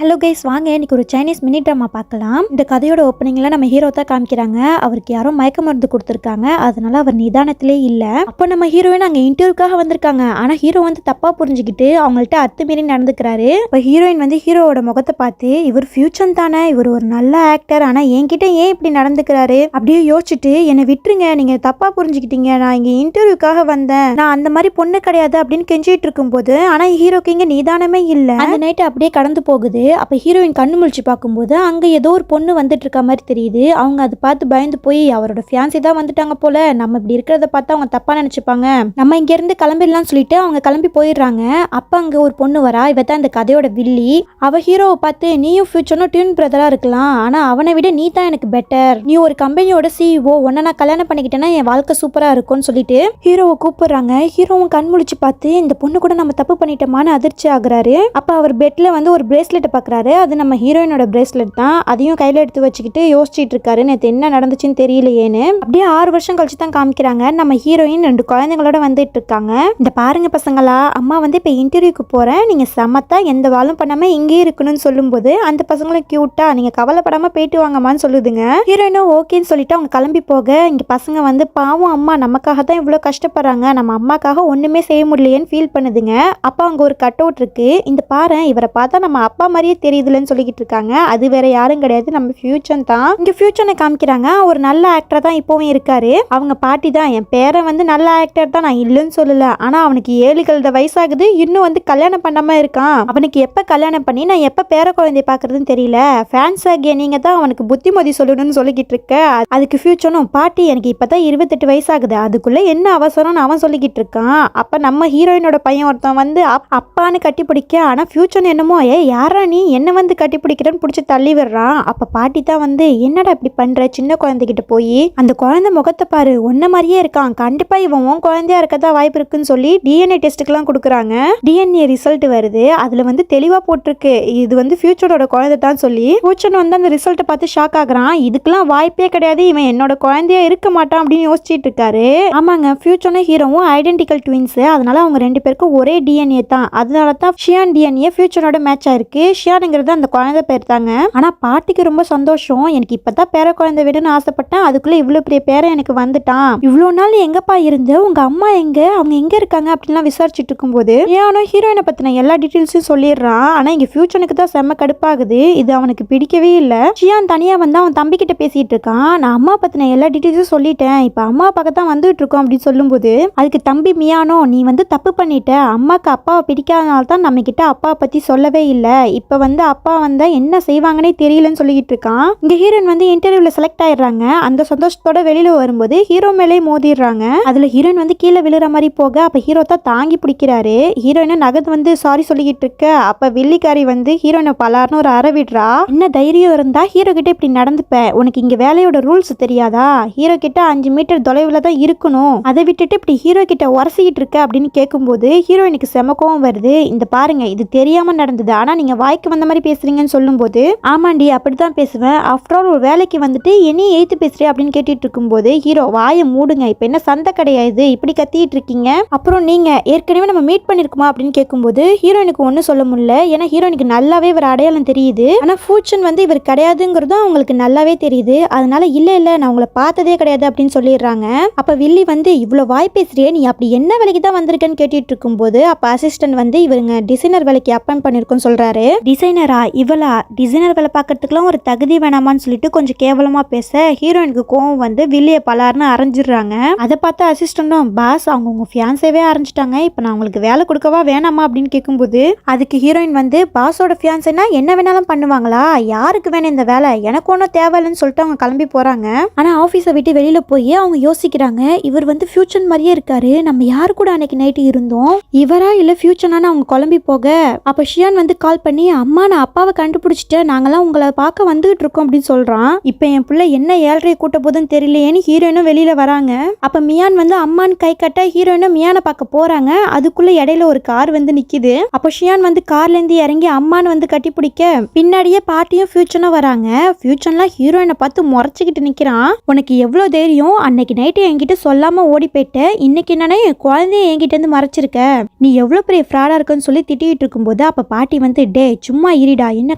Hello guys, வாங்க இன்னைக்கு ஒரு சைனீஸ் மினி ட்ராமா பார்க்கலாம். இந்த கதையோட ஓப்பனிங்ல நம்ம ஹீரோ தான் காமிக்கிறாங்க. அவருக்கு யாரோ மயக்க மருந்து கொடுத்துருக்காங்க, அதனால அவர் நிதானத்திலே இல்லை. அப்போ நம்ம ஹீரோயின் அங்கே இன்டர்வியூக்காக வந்திருக்காங்க. ஆனால் ஹீரோ வந்து தப்பா புரிஞ்சுக்கிட்டு அவங்கள்ட்ட அத்துமீறி நடந்துக்கிறாரு. இப்போ ஹீரோயின் வந்து ஹீரோவோட முகத்தை பார்த்து, இவர் ஃபியூச்சர் தானே, இவர் ஒரு நல்ல ஆக்டர், ஆனால் என்கிட்ட ஏன் இப்படி நடந்துக்கிறாரு அப்படியே யோசிச்சுட்டு, என்னை விட்டுருங்க, நீங்க தப்பா புரிஞ்சுக்கிட்டீங்க, நான் இங்கே இன்டர்வியூக்காக வந்தேன், நான் அந்த மாதிரி பொண்ணு கிடையாது அப்படின்னு கெஞ்சிட்டு இருக்கும்போது, ஆனால் ஹீரோக்கு இங்கே நிதானமே இல்லை. அந்த நைட்டு அப்படியே கடந்து போகுது. அப்போ ஹீரோயின் கண்ணு முழிச்சு பார்க்கும்போது அங்கே ஏதோ ஒரு பொண்ணு வந்துட்டு இருக்க மாதிரி தெரியுது. அவங்க அதை பார்த்து பயந்து போய், அவரோட ஃபியான்சி தான் வந்துட்டாங்க போல, நம்ம இப்படி இருக்கிறத பார்த்து அவங்க தப்பா நினைச்சுப்பாங்க, நம்ம இங்க இருந்து கிளம்பிடலாம்னு சொல்லிட்டு அவங்க கிளம்பி போயிடுறாங்க. அப்ப அங்க ஒரு பொண்ணு வரா, இவ தான் இந்த கதையோட வில்லி. அவ ஹீரோவை பார்த்து, நீயும் ஃபியூச்சரும் டியூன் பிரதரா இருக்கலாம், ஆனா அவனை விட நீ தான் எனக்கு பெட்டர், நீ ஒரு கம்பெனியோட CEO, உன்னை நான் கல்யாணம் பண்ணிக்கிட்டேன்னா என் வாழ்க்கை சூப்பரா இருக்கும்னு சொல்லிட்டு ஹீரோவை கூப்பிடுறாங்க. ஹீரோவும் கண் முழிச்சு பார்த்து, இந்த பொண்ணு கூட நம்ம தப்பு பண்ணிட்டோமான்னு அதிர்ச்சி ஆகுறாரு. அப்ப அவர் பெட்ல வந்து ஒரு பிரேஸ்லெட்டை பார்க்குறாரு. அது நம்ம ஹீரோயினோட பிரேஸ்லெட் தான். அதையும் கையில் எடுத்து வச்சுக்கிட்டு யோசிச்சுட்டு இருக்காரு, நேற்று என்ன நடந்துச்சுன்னு தெரியலையேன்னு. அப்படியே 6 வருஷம் கழிச்சு தான் காமிக்கிறாங்க. நம்ம ஹீரோயின் 2 குழந்தைங்களோட வந்துட்டு இருக்காங்க. இந்த பாருங்க பசங்களா, அம்மா வந்து இப்போ இன்டர்வியூக்கு போறேன், நீங்க சமத்தா எந்த வாழும் பண்ணாம இங்கே இருக்கணும்னு சொல்லும்போது அந்த பசங்களும் கியூட்டா, நீங்க கவலைப்படாம போயிட்டு வாங்கம்மான்னு சொல்லுதுங்க. ஹீரோயினும் ஓகேன்னு சொல்லிட்டு அவங்க கிளம்பி போக, இங்க பசங்க வந்து பாவம் அம்மா நமக்காக தான் இவ்வளோ கஷ்டப்படுறாங்க, நம்ம அம்மாக்காக ஒண்ணுமே செய்ய முடியலையேன்னு ஃபீல் பண்ணுதுங்க. அப்போ அங்க ஒரு கட் அவுட் இருக்கு. இந்த பாரு, இவரை பார்த்தா நம்ம அப்பா மாதிரியே தெரியுதுலன்னு சொல்லிக்கிட்டு இருக்காங்க. அது வேற யாரும் கிடையாது, நம்ம ஃபியூச்சர் தான். இங்க ஃபியூச்சரை காமிக்கிறாங்க. ஒரு நல்ல ஆக்டர் தான் இப்பவும் இருக்காரு. அவங்க பாட்டி தான், என் பேரன் வந்து நல்ல ஆக்டர் தான், நான் இல்லைன்னு சொல்லல, ஆனா அவனுக்கு 7 கழுத வயசாகுது, இன்னும் வந்து கல்யாணம் பண்ணாம இருக்கான், அவனுக்கு எப்ப கல்யாணம் பண்ணி நான் எப்ப பேர குழந்தைய பாக்குறதுன்னு தெரியல, ஃபேன்ஸ் ஆகிய நீங்க தான் அவனுக்கு புத்திமதி சொல்லணும்னு சொல்லிக்கிட்டு இருக்க. அதுக்கு ஃபியூச்சரும், பாட்டி எனக்கு இப்பதான் 28 வயசாகுது, அதுக்குள்ள என்ன அவசரம்னு அவன் சொல்லிக்கிட்டு இருக்கான். அப்ப நம்ம ஹீரோயினோட பையன் ஒருத்தன் வந்து அப்பான்னு கட்டி பிடிக்க, ஆனா ஃபியூச்சர் என்னமோ யாரா நீ என்ன வந்து கட்டி பிடிக்கிறன்னு பிடிச்சி தள்ளி விடுறான். அப்ப பாட்டி தான் வந்து, என்னடா இப்படி பண்ற, சின்ன குழந்தைகிட்ட போய் அந்த குழந்தை முகத்தை பாரு, ஒன்ன மாதிரியே இருக்கான், கண்டிப்பா இவன் உன் குழந்தையா இருக்கதா வாய்ப்பு இருக்குன்னு சொல்லி DNA டெஸ்ட்டுக்கெல்லாம் கொடுக்குறாங்க. DNA ரிசல்ட் வருது. அதுல வந்து தெளிவா போட்டிருக்கு, இது வந்து ஃபியூச்சரோட குழந்தை தான் சொல்லி. ஃபியூச்சர் வந்து அந்த ரிசல்ட்டை பார்த்து ஷாக் ஆகுறான். இதுக்கெல்லாம் வாய்ப்பே கிடையாது, இவன் என்னோட குழந்தையா இருக்க மாட்டான் அப்படின்னு யோசிச்சுட்டு இருக்காரு. ஆமாங்க, ஃபியூச்சரும் ஹீரோவும் ஐடென்டிக்கல் ட்வின்ஸ், அதனால அவங்க 2 பேருக்கும் ஒரே DNA தான். அதனால தான் ஷியான் DNA ஃபியூச்சரோட மேட்ச் ஆயிருக்கு. ஷியானுங்கிறது அந்த குழந்தை பேர் தாங்க. ஆனா பாட்டிக்கு ரொம்ப சந்தோஷம், எனக்கு இப்பதான் பேர குழந்தை வேணும்னு ஆசைப்பட்டேன், அதுக்குள்ள இவ்வளவு பெரிய பேரை எனக்கு வந்துட்டான், இவ்வளவு நாள் எங்கப்பா இருந்து, உங்க அம்மா எங்க, அவங்க எங்க இருக்காங்க அப்படின்லாம் விசாரிச்சுட்டு இருக்கும்போது ஏனோ ஹீரோயினை பத்தின எல்லா டீட்டெயில்ஸும் சொல்லிடுறான். ஆனா இங்க ஃபியூச்சருக்கு தான் செம்ம கடுப்பாகுது. இது அவனுக்கு பிடிக்கவே இல்லை. ஷியான் தனியா வந்து அவன் தம்பி கிட்ட பேசிட்டு இருக்கான். நான் அம்மா பத்தின எல்லா டீட்டெயில்ஸும் சொல்லிட்டேன், இப்ப அம்மா பக்கத்தான் வந்துட்டு இருக்கோம் அப்படின்னு சொல்லும்போது அதுக்கு தம்பி மியானோ, நீ வந்து தப்பு பண்ணிட்ட, அம்மாக்கு அப்பாவை பிடிக்காதனால தான் நம்ம கிட்ட அப்பா பத்தி சொல்லவே இல்லை, இப்ப வந்து அப்பா வந்தா என்ன செய்வாங்கன்னே தெரியலன்னு சொல்லிட்டு இருக்கான். இங்க ஹீரோயின் வந்து இன்டர்வியூல செலக்ட் ஆயிடுறாங்க. அந்த சந்தோஷத்தோட வெளியில வரும்போது ஹீரோ மேலே மோதிடுறாங்க. அதுல ஹீரோயின் வந்து கீழே விழுற மாதிரி போக, அப்ப ஹீரோ தான் தாங்கி பிடிக்கிறாரு. ஹீரோயினை நகத்து வந்து சாரி சொல்லிக்கிட்டு இருக்க, அப்ப வெள்ளிக்காரி வந்து ஹீரோயினை பலார்னு ஒரு அற விடுறா. என்ன தைரியம் இருந்தா ஹீரோ கிட்ட இப்படி நடந்துப்ப, உனக்கு இங்க வேலையோட ரூல்ஸ் தெரியாதா, ஹீரோ கிட்ட 5 மீட்டர் தொலைவுல தான் இருக்கணும், அதை விட்டுட்டு இப்படி ஹீரோ கிட்ட உரசிக்கிட்டு இருக்க அப்படின்னு கேட்கும்போது ஹீரோயினுக்கு செம கோவம் வருது. இந்த பாருங்க, இது தெரியாம நடந்தது, ஆனா நீங்க வாய்க்கு வந்த மாதிரி பேசுறீங்கன்னு சொல்லும்போது, ஆமாண்டி அப்படித்தான் பேசுவேன், ஆஃப்டர் ஆல் ஒரு வேலைக்கு வந்துட்டு என்னையும் எய்த்து பேசுறேன் அப்படின்னு கேட்டுட்டு இருக்கும்போது ஹீரோ, வாயை மூடுங்க, இப்ப என்ன சந்தை கிடையாது இப்படி கத்திட்டு இருக்கீங்க, அப்புறம் நீங்க ஏற்கனவே நம்ம மீட் பண்ணிருக்குமா அப்படின்னு கேட்கும்போது ஹீரோயினுக்கு ஒன்னும் சொல்ல முடியல. ஏன்னா ஹீரோயினுக்கு நல்லாவே இவர் அடையாளம் தெரியுது, ஆனா ஃபியூச்சர் வந்து இவர் கிடையாதுங்கிறதும் அவங்களுக்கு நல்லாவே தெரியுது. அதனால இல்ல இல்ல நான் உங்களை பார்த்ததே கிடையாது அப்படின்னு சொல்லிடுறாங்க. அப்ப வில்லி வந்து, இவ்வளவு வாய் பேசுறியே, நீ அப்படி என்ன வேலைக்கு தான் வந்திருக்கேன்னு கேட்டுட்டு இருக்கும்போது அப்ப அசிஸ்டன்ட் வந்து, இவருங்க டிசைனர் வேலைக்கு அப்பாயிண்ட் பண்ணிருக்கோன்னு சொல்றாரு. டிசைனரா, இவளா, டிசைனர் வேலை பார்க்கறதுக்குலாம் ஒரு தகுதி வேணாமான்னு சொல்லிட்டு கொஞ்சம் கேவலமா பேச ஹீரோயினுக்கு கோவம் வந்து வில்லிய பலார்னு அரைஞ்சிடுறாங்க. அதை பார்த்து அசிஸ்டன்டும், பாஸ் அவங்க உங்க ஃபியான்சேவே அரைஞ்சிட்டாங்க, இப்போ நான் உங்களுக்கு வேலை கொடுக்கவா வேணாமா அப்படின்னு கேட்கும்போது அதுக்கு ஹீரோயின் வந்து, பாஸோட ஃபியான்சேனா என்ன வேணாலும் பண்ணுவாங்களா, யாருக்கு வேணும் இந்த வேலை, எனக்கு ஒன்றும் தேவையில்லைன்னு சொல்லிட்டு அவங்க கிளம்பி போறாங்க. ஆனா ஆஃபீஸை விட்டு வெளியில போய் அவங்க யோசிக்கிறாங்க, இவர் வந்து ஃபியூச்சர் மாதிரியே இருக்காரு, நம்ம யாரு கூட அன்னைக்கு நைட்டு இருந்தோம், இவரா இல்ல ஃபியூச்சரானு அவங்க குழம்பி போக, அப்ப ஷியான் வந்து கால் பண்ணி, அம்மா நான் அப்பாவை கண்டுபிடிச்சிட்டேன், நாங்கெல்லாம் உங்களை பார்க்க வந்துகிட்டு இருக்கோம் அப்படின்னு சொல்றான். இப்ப என் பிள்ளை என்ன 7:30 கூட்ட போதுன்னு தெரியலையேன்னு ஹீரோயினும் வெளியில வராங்க. அப்ப மியான் வந்து அம்மான்னு கை கட்ட ஹீரோயினும் மியானை பார்க்க போறாங்க. அதுக்குள்ள இடையில ஒரு கார் வந்து நிக்குது. அப்ப ஷியான் வந்து கார்ல இருந்து இறங்கி அம்மான்னு வந்து கட்டி பிடிக்க, பின்னாடியே பாட்டியும் ஃபியூச்சரும் வராங்க. ஃபியூச்சர்லாம் ஹீரோயினை பார்த்து முறைச்சிக்கிட்டு நிக்கிறான். உனக்கு எவ்வளவு தைரியம், அன்னைக்கு நைட்டு என்கிட்ட சொல்லாம ஓடி போயிட்ட, இன்னைக்கு என்னன்னா என் குழந்தைய என்கிட்ட இருந்து மறைச்சிருக்க, நீ எவ்வளவு பெரிய ஃப்ராடா இருக்குன்னு சொல்லி திட்டிட்டு இருக்கும்போது அப்ப பாட்டி வந்து, டே சும்மா இருடா, என்ன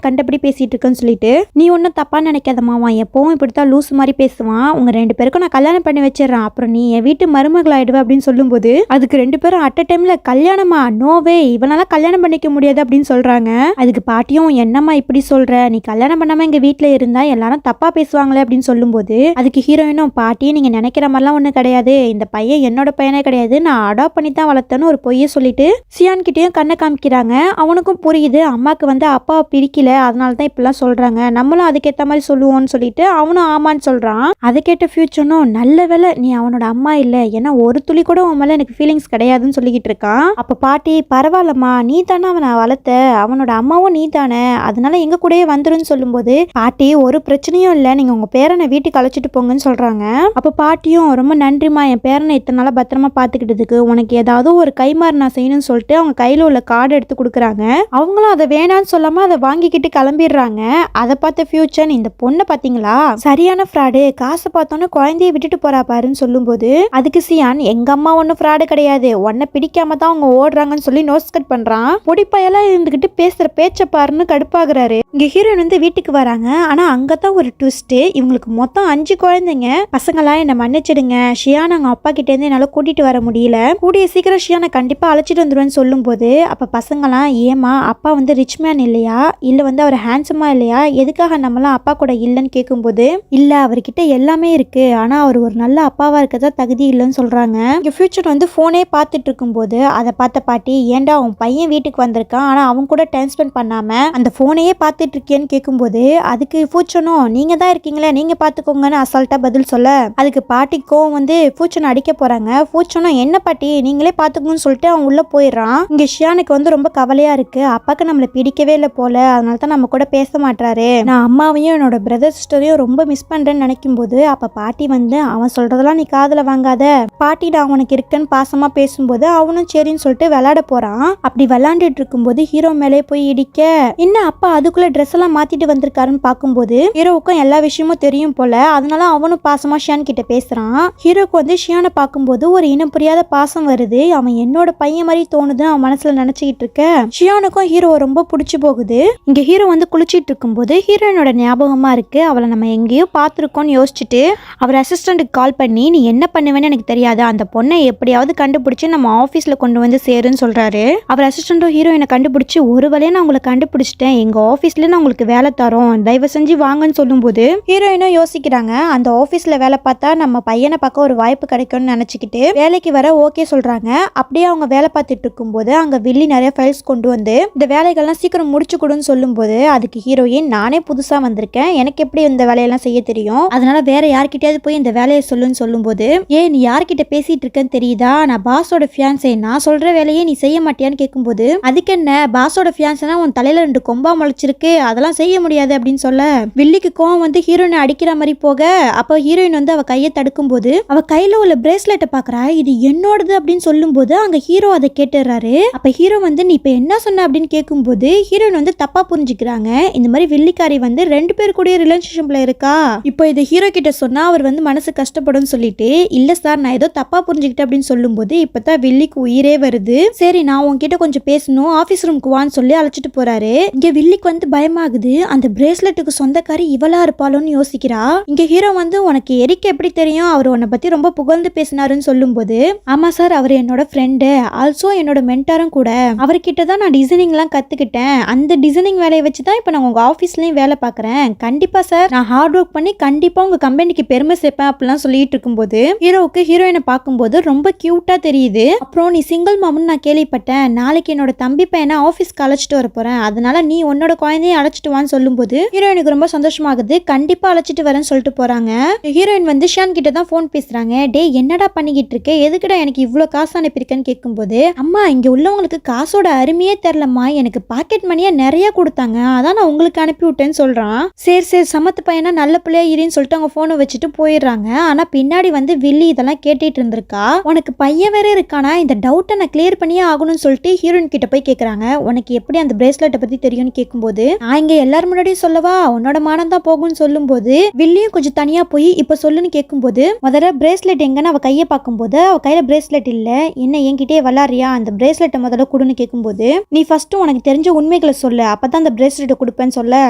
கண்டபடி பேசிட்டு இருக்கேன்னு சொல்லிட்டு, நீ ஒன்றும் தப்பா நினைக்காதம்மா, அவன் எப்பவும் இப்படித்தான் லூஸ் மாதிரி பேசுவான், உங்க 2 பேருக்கும் நான் கல்யாணம் பண்ணி வச்சிடறேன், அப்புறம் நீ என் வீட்டு மருமகள் ஆயிடுவ அப்படின்னு சொல்லும்போது அதுக்கு 2 பேரும் அட் அ டைம்ல கல்யாணமா, நோவே, இவனால கல்யாணம் பண்ணிக்க முடியாது அப்படின்னு சொல்றாங்க. அதுக்கு பாட்டியும் என்னம்மா இப்படி சொல்ற, நீ கல்யாணம் பண்ணாம எங்க வீட்டுல இருந்தா எல்லாரும் தப்பா பேசுவாங்களே அப்படின்னு சொல்லும்போது அதுக்கு ஹீரோயினும், பாட்டி நீங்க நினைக்கிற மாதிரிலாம் ஒண்ணு கிடையாது, இந்த பையன் என்னோட பையனே கிடையாது, நான் அடாப்ட் பண்ணி தான் வளர்த்தேன்னு ஒரு பொய்யை சொல்லிட்டு சியான் கிட்டேயும் கண்ணை காமிக்கிறாங்க. அவனுக்கும் புரியுது அம்மாக்கு வந்து அப்பாவை பிரிக்கல, அதனால தான் இப்படிலாம் சொல்றாங்க, நம்மளும் அதுக்கேற்ற மாதிரி சொல்லுவோம்னு சொல்லிட்டு அவனும் ஆமான்னு சொல்றான். அதை கேட்ட ஃபியூச்சனும், நல்ல வேலை நீ அவனோட அம்மா இல்ல, ஏன்னா ஒரு துளி கூட உன் மேல எனக்கு ஃபீலிங்ஸ் கிடையாதுன்னு சொல்லிக்கிட்டு இருக்கான். அப்ப பாட்டி, பரவாயில்லம்மா, நீ தானே அவனை வளர்த்த, அவனோட அம்மாவும் நீ தானே, அதனால எங்க கூடயே வந்துருன்னு சொல்லும்போது பாட்டி, ஒரு பிரச்சனையும் இல்லை, நீங்க உங்க பேரனை வீட்டுக்கு அழைச்சிட்டு போங்கன்னு சொல்றாங்க. அப்ப பாட்டியும், ரொம்ப நன்றிமா, என் பேரனை இத்தனை நாளா பத்திரமா பாத்துக்கிட்டதுக்கு, உனக்கு ஏதாவது ஒரு கைமாறு நான் செய்யணும்னு சொல்லிட்டு அவங்க கையில உள்ள கார்டு எடுத்து கொடுக்குறாங்க. அவங்களும் அதை வேணான்னு சொல்லாம அதை வாங்கிக்கிட்டு கிளம்பிடுறாங்க. அதை பார்த்த ஃபியூச்சர், இந்த பொண்ணை பாத்தீங்களா, சரியான ஃப்ராடு, காசை பார்த்தோன்னே குழந்தைய விட்டுட்டு போறா பாருன்னு சொல்லும்போது அதுக்கு சியான், எங்க அம்மா ஒன்னும் ஃப்ராடு கிடையாது, உன்னை பிடிக்காம தான் அவங்க ஓடுறாங்கன்னு சொல்லி நோஸ் கட் பண்றான். பொடிப்பையெல்லாம் இருந்துகிட்டு பேசுற பேச்ச பாருன்னு கடுப்பாகிறாரு. இங்க ஹீரோயின் வந்து வீட்டுக்கு வராங்க. ஆனா அங்கதான் ஒரு ட்விஸ்ட், இவங்களுக்கு மொத்தம் 5 குழந்தைங்க. பசங்களா என்ன மன்னிச்சிடுங்க, ஷியான் அவங்க அப்பா கிட்ட இருந்து என்னால கூட்டிட்டு வர முடியல, கூடிய சீக்கிரம் ஷியானை கண்டிப்பா அழைச்சிட்டு வந்துருவேன்னு சொல்லும் போது அப்ப பசங்களாம், ஏமா அப்பா வந்து ரிச் மேன் இல்லையா, இல்ல வந்து அவர் ஹேண்ட்ஸமா இல்லையா, எதுக்காக நம்மளாம் அப்பா கூட இல்லைன்னு கேட்கும்போது, இல்ல அவர்கிட்ட எல்லாமே இருக்கு, ஆனா அவர் ஒரு நல்ல அப்பாவா இருக்கதான் தகுதி இல்லைன்னு சொல்றாங்க. இங்க ஃபியூச்சர் வந்து போனே பார்த்துட்டு இருக்கும்போது அதை பார்த்த பாட்டி, ஏண்டா உன் பையன் வீட்டுக்கு வந்திருக்கான், ஆனா அவன் கூட டைம் ஸ்பெண்ட் பண்ணாம அந்த போனையே பார்த்துட்டு இருக்கேன்னு கேட்கும்போது அதுக்கு ஃபியூச்சனும், நீங்க தான் இருக்கீங்களே, நீங்க பாத்துக்கோங்கன்னு அசால்ட்டா பதில் சொல்ல அதுக்கு பாட்டிக்கும் வந்து ஃபியூச்சனை அடிக்க போறாங்க. ஃபியூச்சனும், என்ன பாட்டி நீங்களே பாத்துக்கணும்னு சொல்லிட்டு அவன் உள்ள போயிடுறான். இங்க ஷியானுக்கு வந்து ரொம்ப கவலையா இருக்கு, அப்பாக்கு நம்மள பிடிக்கவே இல்லை போல, அதனால தான் நம்ம கூட பேச மாட்டாரு, நான் அம்மாவையும் என்னோட பிரதர் சிஸ்டரையும் ரொம்ப மிஸ் பண்றேன்னு நினைக்கும் போது அப்ப பாட்டி வந்து, அவன் சொல்றதெல்லாம் நீ காதுல வாங்காத பாட்டி, நான் உனக்கு இருக்கேன்னு பாசமா பேசும்போது அவனும் சரின்னு சொல்லிட்டு விளையாட போறான். அப்படி விளையாண்டுட்டு இருக்கும்போது ஹீரோ மேலே போய் இடிக்க, என்ன அப்பா அதுக்குள்ள ட்ரெஸ் எல்லாம் மாத்திட்டு வந்திருக்காருன்னு பார்க்கும்போது ஹீரோவுக்கும் எல்லா விஷயமும் தெரியும் போல, அதனால அவனும் பாசமா ஷியான் கிட்ட பேசுறான். ஹீரோக்கு வந்து ஷியானை பார்க்கும்போது ஒரு இனம் புரியாத பாசம் வருது, அவன் என்னோட பையன் மாதிரி தோணுது அவன் மனசுல நினைச்சுக்கிட்டு இருக்க. ஷியானுக்கும் ஹீரோ ரொம்ப பிடிச்சு போகுது. இங்க ஹீரோ வந்து குளிச்சிட்டு இருக்கும்போது ஹீரோயினோட ஞாபகமா இருக்கு, அவளை நம்ம எங்கேயோ பார்த்துருக்கோம்னு யோசிச்சுட்டு அவர் அசிஸ்டண்ட்டுக்கு கால் பண்ணி, நீ என்ன பண்ணுவேன்னு எனக்கு தெரியாது, அந்த பொண்ணை எப்படியாவது கண்டுபிடிச்சு நம்ம ஆஃபீஸ்ல கொண்டு வந்து சேருன்னு சொல்றாரு. அவர் அசிஸ்டண்ட்டும் ஹீரோயினை கண்டுபிடிச்சு, ஒரு வழியா நான் உங்களை கண்டுபிடிச்சிட்டேன், எங்க ஆஃபீஸ்ல நான் உங்களுக்கு வேலை தரோம், தயவு செஞ்சு வாங்கன்னு சொல்லும்போது ஹீரோயினும் யோசிக்கிறாங்க, அந்த ஆஃபீஸ்ல வேலை பார்த்தா நம்ம பையனை பார்க்க ஒரு வாய்ப்பு கிடைக்கும்னு நினைச்சுக்கிட்டு வேலைக்கு வர ஓகே சொல்றாங்க. அப்படியே அவங்க வேலை பார்த்துட்டு இருக்கும்போது அங்க வில்லி நிறைய ஃபைல்ஸ் கொண்டு வந்து இந்த வேலைகள்லாம் சீக்கிரம் முடிச்சு கொடுன்னு சொல்லும்போது அதுக்கு ஹீரோயின், நானே புதுசா வந்திருக்கேன், எனக்கு எப்படி இந்த வேலையெல்லாம் செய்ய தெரியும், அதனால வேற யார்கிட்டயாவது போய் இந்த வேலையை சொல்லுன்னு சொல்லும்போது, நீ யார்கிட்ட பேசிட்டு இருக்கன்னு தெரியுதா, நான் பாஸோட ஃபியான்சே, நான் சொல்ற வேலையே நீ செய்ய மாட்டியான்னு கேட்கும்போது, அதுக்கு என்ன பாஸோட ஃபியான்சனா உன் தலையில 2 கொம்பா முளைச்சிருக்கு, அதெல்லாம் செய்ய முடியாது அப்படின்னு சொல்ல வில்லிக்கு கோவம் வந்து ஹீரோயினை அடிக்கிற மாதிரி போக அப்ப ஹீரோயின் வந்து அவ கையை தடுக்கும் போது அவ கையில உள்ள பிரேஸ்லெட்டை பாக்குறா, இது என்னோடது அப்படின்னு சொல்லும் போது அங்க ஹீரோ அதை கேட்டுறாரு. அப்ப ஹீரோ வந்து, நீ இப்ப என்ன சொன்ன அப்படின்னு கேட்கும்போது ஹீரோயின் வந்து தப்பா புரிஞ்சுக்கிறாங்க, இந்த மாதிரி வில்லிக்காரி வந்து 2 பேர் கூட ரிலேஷன்ஷிப்ல இருக்கா, இப்போ இதை ஹீரோ கிட்ட சொன்னா அவர் வந்து மனசு கஷ்டப்படும் சொல்லிட்டு, இல்ல சார் நான் ஏதோ தப்பா புரிஞ்சுக்கிட்டேன் அப்படின்னு சொல்லும் போது இப்பதான் வில்லிக்கு உயிரே வருது. சரி நான் உன்கிட்ட கொஞ்சம் பேசணும், ஆபீஸ் ரூமுக்கு வான்னு சொல்லி அழைச்சிட்டு போறாரு. இங்க வில்லிக்கு வந்து பயமாகுது, அந்த பிரேஸ்லெட்டுக்கு சொந்தக்காரி இவளா இருப்பாளோன்னு யோசிக்கிறா. இங்க ஹீரோ வந்து, உனக்கு எரிக்க எப்படி தெரியும், அவர் உன்னை பத்தி ரொம்ப புகழ்ந்து பேசினாருன்னு சொல்லும் போது, ஆமா சார் அவர் என்னோட ஃப்ரெண்டு, ஆல்சோ என்னோட மென்டாரும் கூட, அவர்கிட்ட தான் நான் டிசைனிங் எல்லாம் கத்துக்கிட்டேன், அந்த டிசைனிங் வேலையை வச்சுதான் இப்ப நான் உங்க ஆபீஸ்லயும் வேலை பாக்குறேன், கண்டிப்பா சார் நான் ஹார்ட் ஒர்க் பண்ணி கண்டிப்பா உங்க கம்பெனிக்கு பெருமை சேர்ப்பேன் அப்படிலாம் சொல்லிட்டு இருக்கும்போது ஹீரோவுக்கு ஹீரோயினை பார்க்கும்போது ரொம்ப கியூட்டா தெரியுது. அப்புறம் நீ சிங்கிள் மாம்னு நான் கேள்விப்பட்டேன், நாளைக்கு என்னோட தம்பி பையனை ஆஃபீஸ்க்கு அழைச்சிட்டு வர போறேன், அதனால நீ உன்னோட குழந்தைய அழைச்சிட்டு வான்னு சொல்லும்போது ஹீரோயினுக்கு ரொம்ப சந்தோஷமாகுது, கண்டிப்பா அழைச்சிட்டு வரேன்னு சொல்லிட்டு போறாங்க. ஹீரோயின் வந்து ஷியான் கிட்ட தான் ஃபோன் பேசுறாங்க, டே என்னடா பண்ணிக்கிட்டு இருக்க, எதுக்குடா எனக்கு இவ்வளோ காசு அனுப்பியிருக்கேன்னு கேட்கும்போது, அம்மா இங்க உள்ளவங்களுக்கு காசோட அருமையே தெரியலம்மா, எனக்கு பாக்கெட் மணியா நிறைய கொடுத்தாங்க, அதான் நான் உங்களுக்கு அனுப்பி விட்டேன்னு சொல்றான். சரி சரி சமத்து பையனா நல்ல பிள்ளையா இருன்னு சொல்லிட்டு அவங்க போனை வச்சுட்டு போயிடுறாங்க. ஆனா பின்னாடி வந்து வில்லி இதெல்லாம் கேட்டுட்டு இருந்திருக்கா, உனக்கு பையன் வேற இருக்கானா, இந்த டவுட்டை நான் கிளியர் பண்ணியே ஆகணும்னு சொல்லிட்டு ஹீரோயின் கிட்ட போய் கேட்கறாங்க, உனக்கு எப்படி அந்த பிரேஸ்லெட்டை பத்தி தெரியும்னு கேட்கும்போது, நான் இங்க எல்லாரும் முன்னாடியும் சொல்லவா, உன்னோட மானம் தான் போகும்னு சொல்லும் போது வில்லியும் கொஞ்சம் தனியா போய் இப்ப சொல்லுன்னு கேட்கும்போது, முதல்ல பிரேஸ்லெட் எங்கன்னு அவ கையை பார்க்கும்போது அவ கையில பிரேஸ்லெட் இல்ல, என்ன என்கிட்டயே விளாடுறியா, அந்த பிரேஸ்லெட்டை முதல்ல கொடுன்னு கேட்கும்போது, நீ ஃபர்ஸ்ட் உனக்கு தெரிஞ்ச உண்மை உண்மைகளை சொல்லு, அப்பதான் அந்த பிரேஸ்லெட்டை கொடுப்பேன்னு சொல்ல,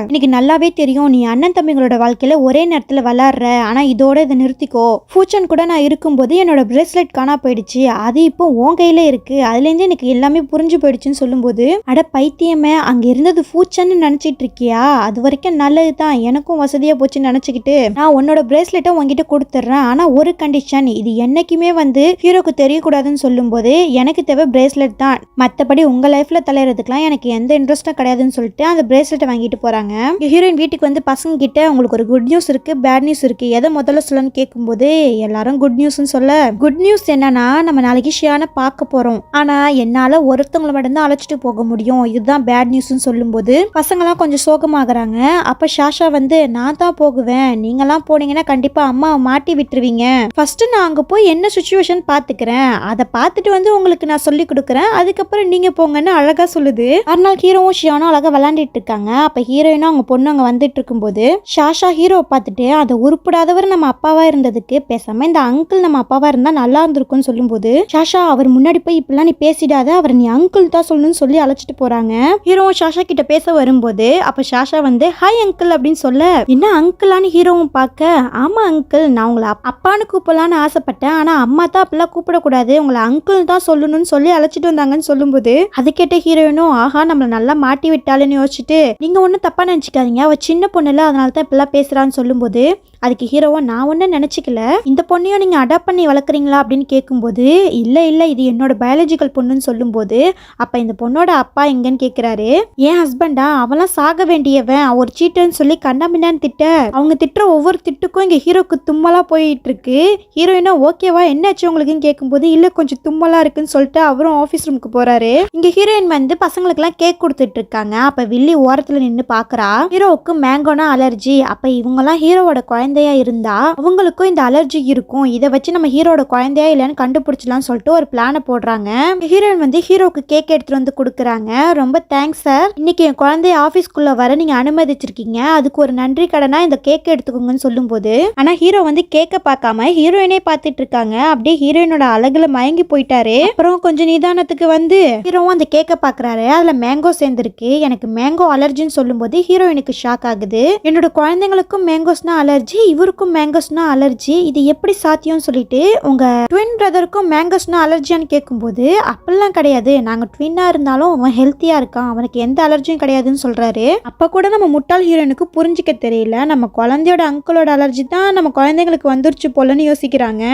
எனக்கு நல்லாவே தெரியும் நீ அண்ணன் தம்பிங்களோட வாழ்க்கையில ஒரே நேரத்துல விளையாடுற, ஆனா இதோட இதை நிறுத்திக்கோ. ஃபூச்சன் கூட நான் இருக்கும்போது என்னோட பிரேஸ்லெட் காணா போயிடுச்சு, அது இப்போ உன் கையில இருக்கு, அதுல இருந்து எனக்கு எல்லாமே புரிஞ்சு போயிடுச்சுன்னு சொல்லும்போது, அட பைத்தியமே, அங்க இருந்தது ஃபூச்சன்னு நினைச்சிட்டு இருக்கியா, அது வரைக்கும் நல்லதுதான், எனக்கும் வசதியா போச்சுன்னு நினைச்சுக்கிட்டு நான் உன்னோட பிரேஸ்லெட்டை உங்ககிட்ட கொடுத்துட்றேன், ஆனா ஒரு கண்டிஷன், இது என்னைக்குமே வந்து ஹீரோக்கு தெரியக்கூடாதுன்னு சொல்லும்போது, எனக்கு தேவை பிரேஸ்லெட் தான், மற்றபடி உங்க லைஃப்ல தலையறதுக்குலாம் எனக்கு எந்த இன்ட்ரெஸ்டும் கிடையாதுன்னு சொல்லிட்டு அந்த பிரேஸ்லெட்டை வாங்கிட்டு போறாங்க. ஹீரோயின் வீட்டுக்கு வந்து பசங்க கிட்ட உங்களுக்கு ஒரு குட் நியூஸ் இருக்கு, பேட் நியூஸ் இருக்கு, எதை முதல்ல சொல்லணும்னு கேட்கும்போது எல்லாரும் குட் நியூஸ்ன்னு சொல்ல, குட் நியூஸ் என்னன்னா நம்ம நாளைக்கு ஷியானை பார்க்க போறோம், ஆனா என்னால ஒருத்தவங்களை மட்டும்தான் அழைச்சிட்டு போக முடியும், இதுதான் பேட் நியூஸ்ன்னு சொல்லும்போது பசங்களாம் கொஞ்சம் சோகமாகறாங்க. அப்ப ஷாஷா வந்து நான் தான் போகுவேன், நீங்களாம் போனீங்கன்னா கண்டிப்பா அம்மாவை மாட்டி விட்டுருவீங்க, ஃபர்ஸ்ட் நான் அங்க போய் என்ன சுச்சுவேஷன் பாத்துக்கிறேன், அதை பார்த்துட்டு வந்து உங்களுக்கு நான் சொல்லி கொடுக்குறேன், அதுக்கப்புறம் நீங்க போங்கன்னு அழகா சொல்லுது. மறுநாள் ஹீரோவும் ஷியானும் அழகா விளையாண்டுட்டு இருக்காங்க. அப்ப ஹீரோயினும் அவங்க பொண்ணு அங்க வந்துட்டு இருக்கும்போது ஷாஷா ஹீரோவை பார்த்துட்டு அதை உருப்படாதவர் நம்ம அப்பாவா இருந்ததுக்கு பேசாம இந்த அங்கிள் நம்ம அப்பாவா இருந்தா நல்லா இருந்திருக்கும்னு சொல்லும்போது, ஷாஷா அவர் முன்னாடி போய் இப்பெல்லாம் நீ பேசிடாத, அவர் நீ அங்கிள் தான் சொல்லணும்னு சொல்லி அழைச்சிட்டு போறாங்க. ஹீரோவும் ஷாஷா கிட்ட பேச வரும்போது அப்ப ஷாஷா வந்து ஹாய் அங்கிள் அப்படின்னு சொல்ல, என்ன அங்கிளான்னு ஹீரோவும் பார்க்க, ஆமா அங்கிள், நான் உங்களை அப்பான்னு கூப்பிடலான்னு ஆசைப்பட்டேன், ஆனா அம்மா தான் அப்படிலாம் கூப்பிடக்கூடாது, உங்களை அங்கிள் தான் சொல்லணும்னு சொல்லி அழைச்சிட்டு வந்தாங்கன்னு சொல்லும்போது அது கேட்ட ஹீரோயினும் ஆஹா நம்மள நல்லா மாட்டி விட்டாலுன்னு யோசிச்சுட்டு, நீங்க ஒன்றும் தப்பா நினைச்சுக்காதீங்க, அவ சின்ன பொண்ணு இல்லை, அதனால தான் இப்பெல்லாம் பேசுறான்னு சொல்லும்போது அதுக்கு ஹீரோவா நான் ஒன்றும் நினச்சிக்கல, இந்த பொண்ணையும் நீங்கள் அடாப்ட் பண்ணி வளர்க்குறீங்களா அப்படின்னு கேட்கும்போது இல்லை இல்லை இது என்னோட பயாலஜிக்கல் பொண்ணுன்னு சொல்லும்போது அப்போ இந்த பொண்ணோட அப்பா எங்கன்னு கேட்குறாரு. என் ஹஸ்பண்டா, அவெல்லாம் சாக வேண்டியவன், ஒரு சீட்டுன்னு சொல்லி கண்ணாமின்னான்னு திட்ட, அவங்க திட்டுற ஒவ்வொரு திட்டுக்கும் இங்கே ஹீரோக்கு தும்மலாக போயிட்டு இருக்கு. ஹீரோயினா ஓகேவா என்னாச்சு உங்களுக்குன்னு கேட்கும்போது இல்லை கொஞ்சம் தும்மலாக இருக்குன்னு சொல்லிட்டு அவரும் ஆஃபீஸ் ரூமுக்கு போகிறாரு. இங்கே ஹீரோயின் வந்து பசங்களுக்குலாம் கேக் கொடுத்துட்டு இருக்காங்க. அப்போ வில்லி ஓரத்தில் நின்று பார்க்குறா. ஹீரோவுக்கு மேங்கோனா அலர்ஜி, அப்போ இவங்கெல்லாம் ஹீரோவோட குழந்தையா இருந்தா அவங்களுக்கும் இந்த அலர்ஜி இருக்கும், இதை வச்சு நம்ம ஹீரோட குழந்தையா இல்லைன்னு கண்டுபிடிச்சலாம்னு சொல்லிட்டு ஒரு பிளானை போடுறாங்க. ஹீரோயின் வந்து ஹீரோக்கு கேக் எடுத்துட்டு வந்து கொடுக்குறாங்க. ரொம்ப தேங்க்ஸ் சார், இன்னைக்கு என் குழந்தைய ஆஃபீஸ்க்குள்ள வர நீங்க அனுமதிச்சிருக்கீங்க, அதுக்கு ஒரு நன்றி கடனா இந்த கேக் எடுத்துக்கோங்கன்னு சொல்லும்போது ஆனா ஹீரோ வந்து கேக்க பார்க்காம ஹீரோயினே பார்த்துட்டு இருக்காங்க. அப்படியே ஹீரோயினோட அழகுல மயங்கி போயிட்டாரு. அப்புறம் கொஞ்சம் நிதானத்துக்கு வந்து ஹீரோவும் அந்த கேக்க பாக்குறாரு. அதுல மேங்கோ சேர்ந்துருக்கு. எனக்கு மேங்கோ அலர்ஜின்னு சொல்லும்போது ஹீரோயினுக்கு ஷாக் ஆகுது. என்னோட குழந்தைங்களுக்கும் மேங்கோஸ்னா அலர்ஜி, இவருக்கும் மேங்கோஸ்னா அலர்ஜி, இது எப்படி சாத்தியம்னு சொல்லிட்டு உங்க ட்வின் பிரதருக்கும் மேங்கோஸ்னா அலர்ஜியான்னு கேட்கும்போது அப்படிலாம் கிடையாது, நாங்க ட்வின்னா இருந்தாலும் அவன் ஹெல்த்தியா இருக்கான், அவனுக்கு எந்த அலர்ஜியும் கிடையாதுன்னு சொல்றாரு. அப்ப கூட நம்ம முட்டாள் ஹீரோனுக்கு புரிஞ்சிக்க தெரியல, நம்ம குழந்தையோட அங்கிளோட அலர்ஜி தான் நம்ம குழந்தைங்களுக்கு வந்துருச்சு போலன்னு யோசிக்கிறாங்க.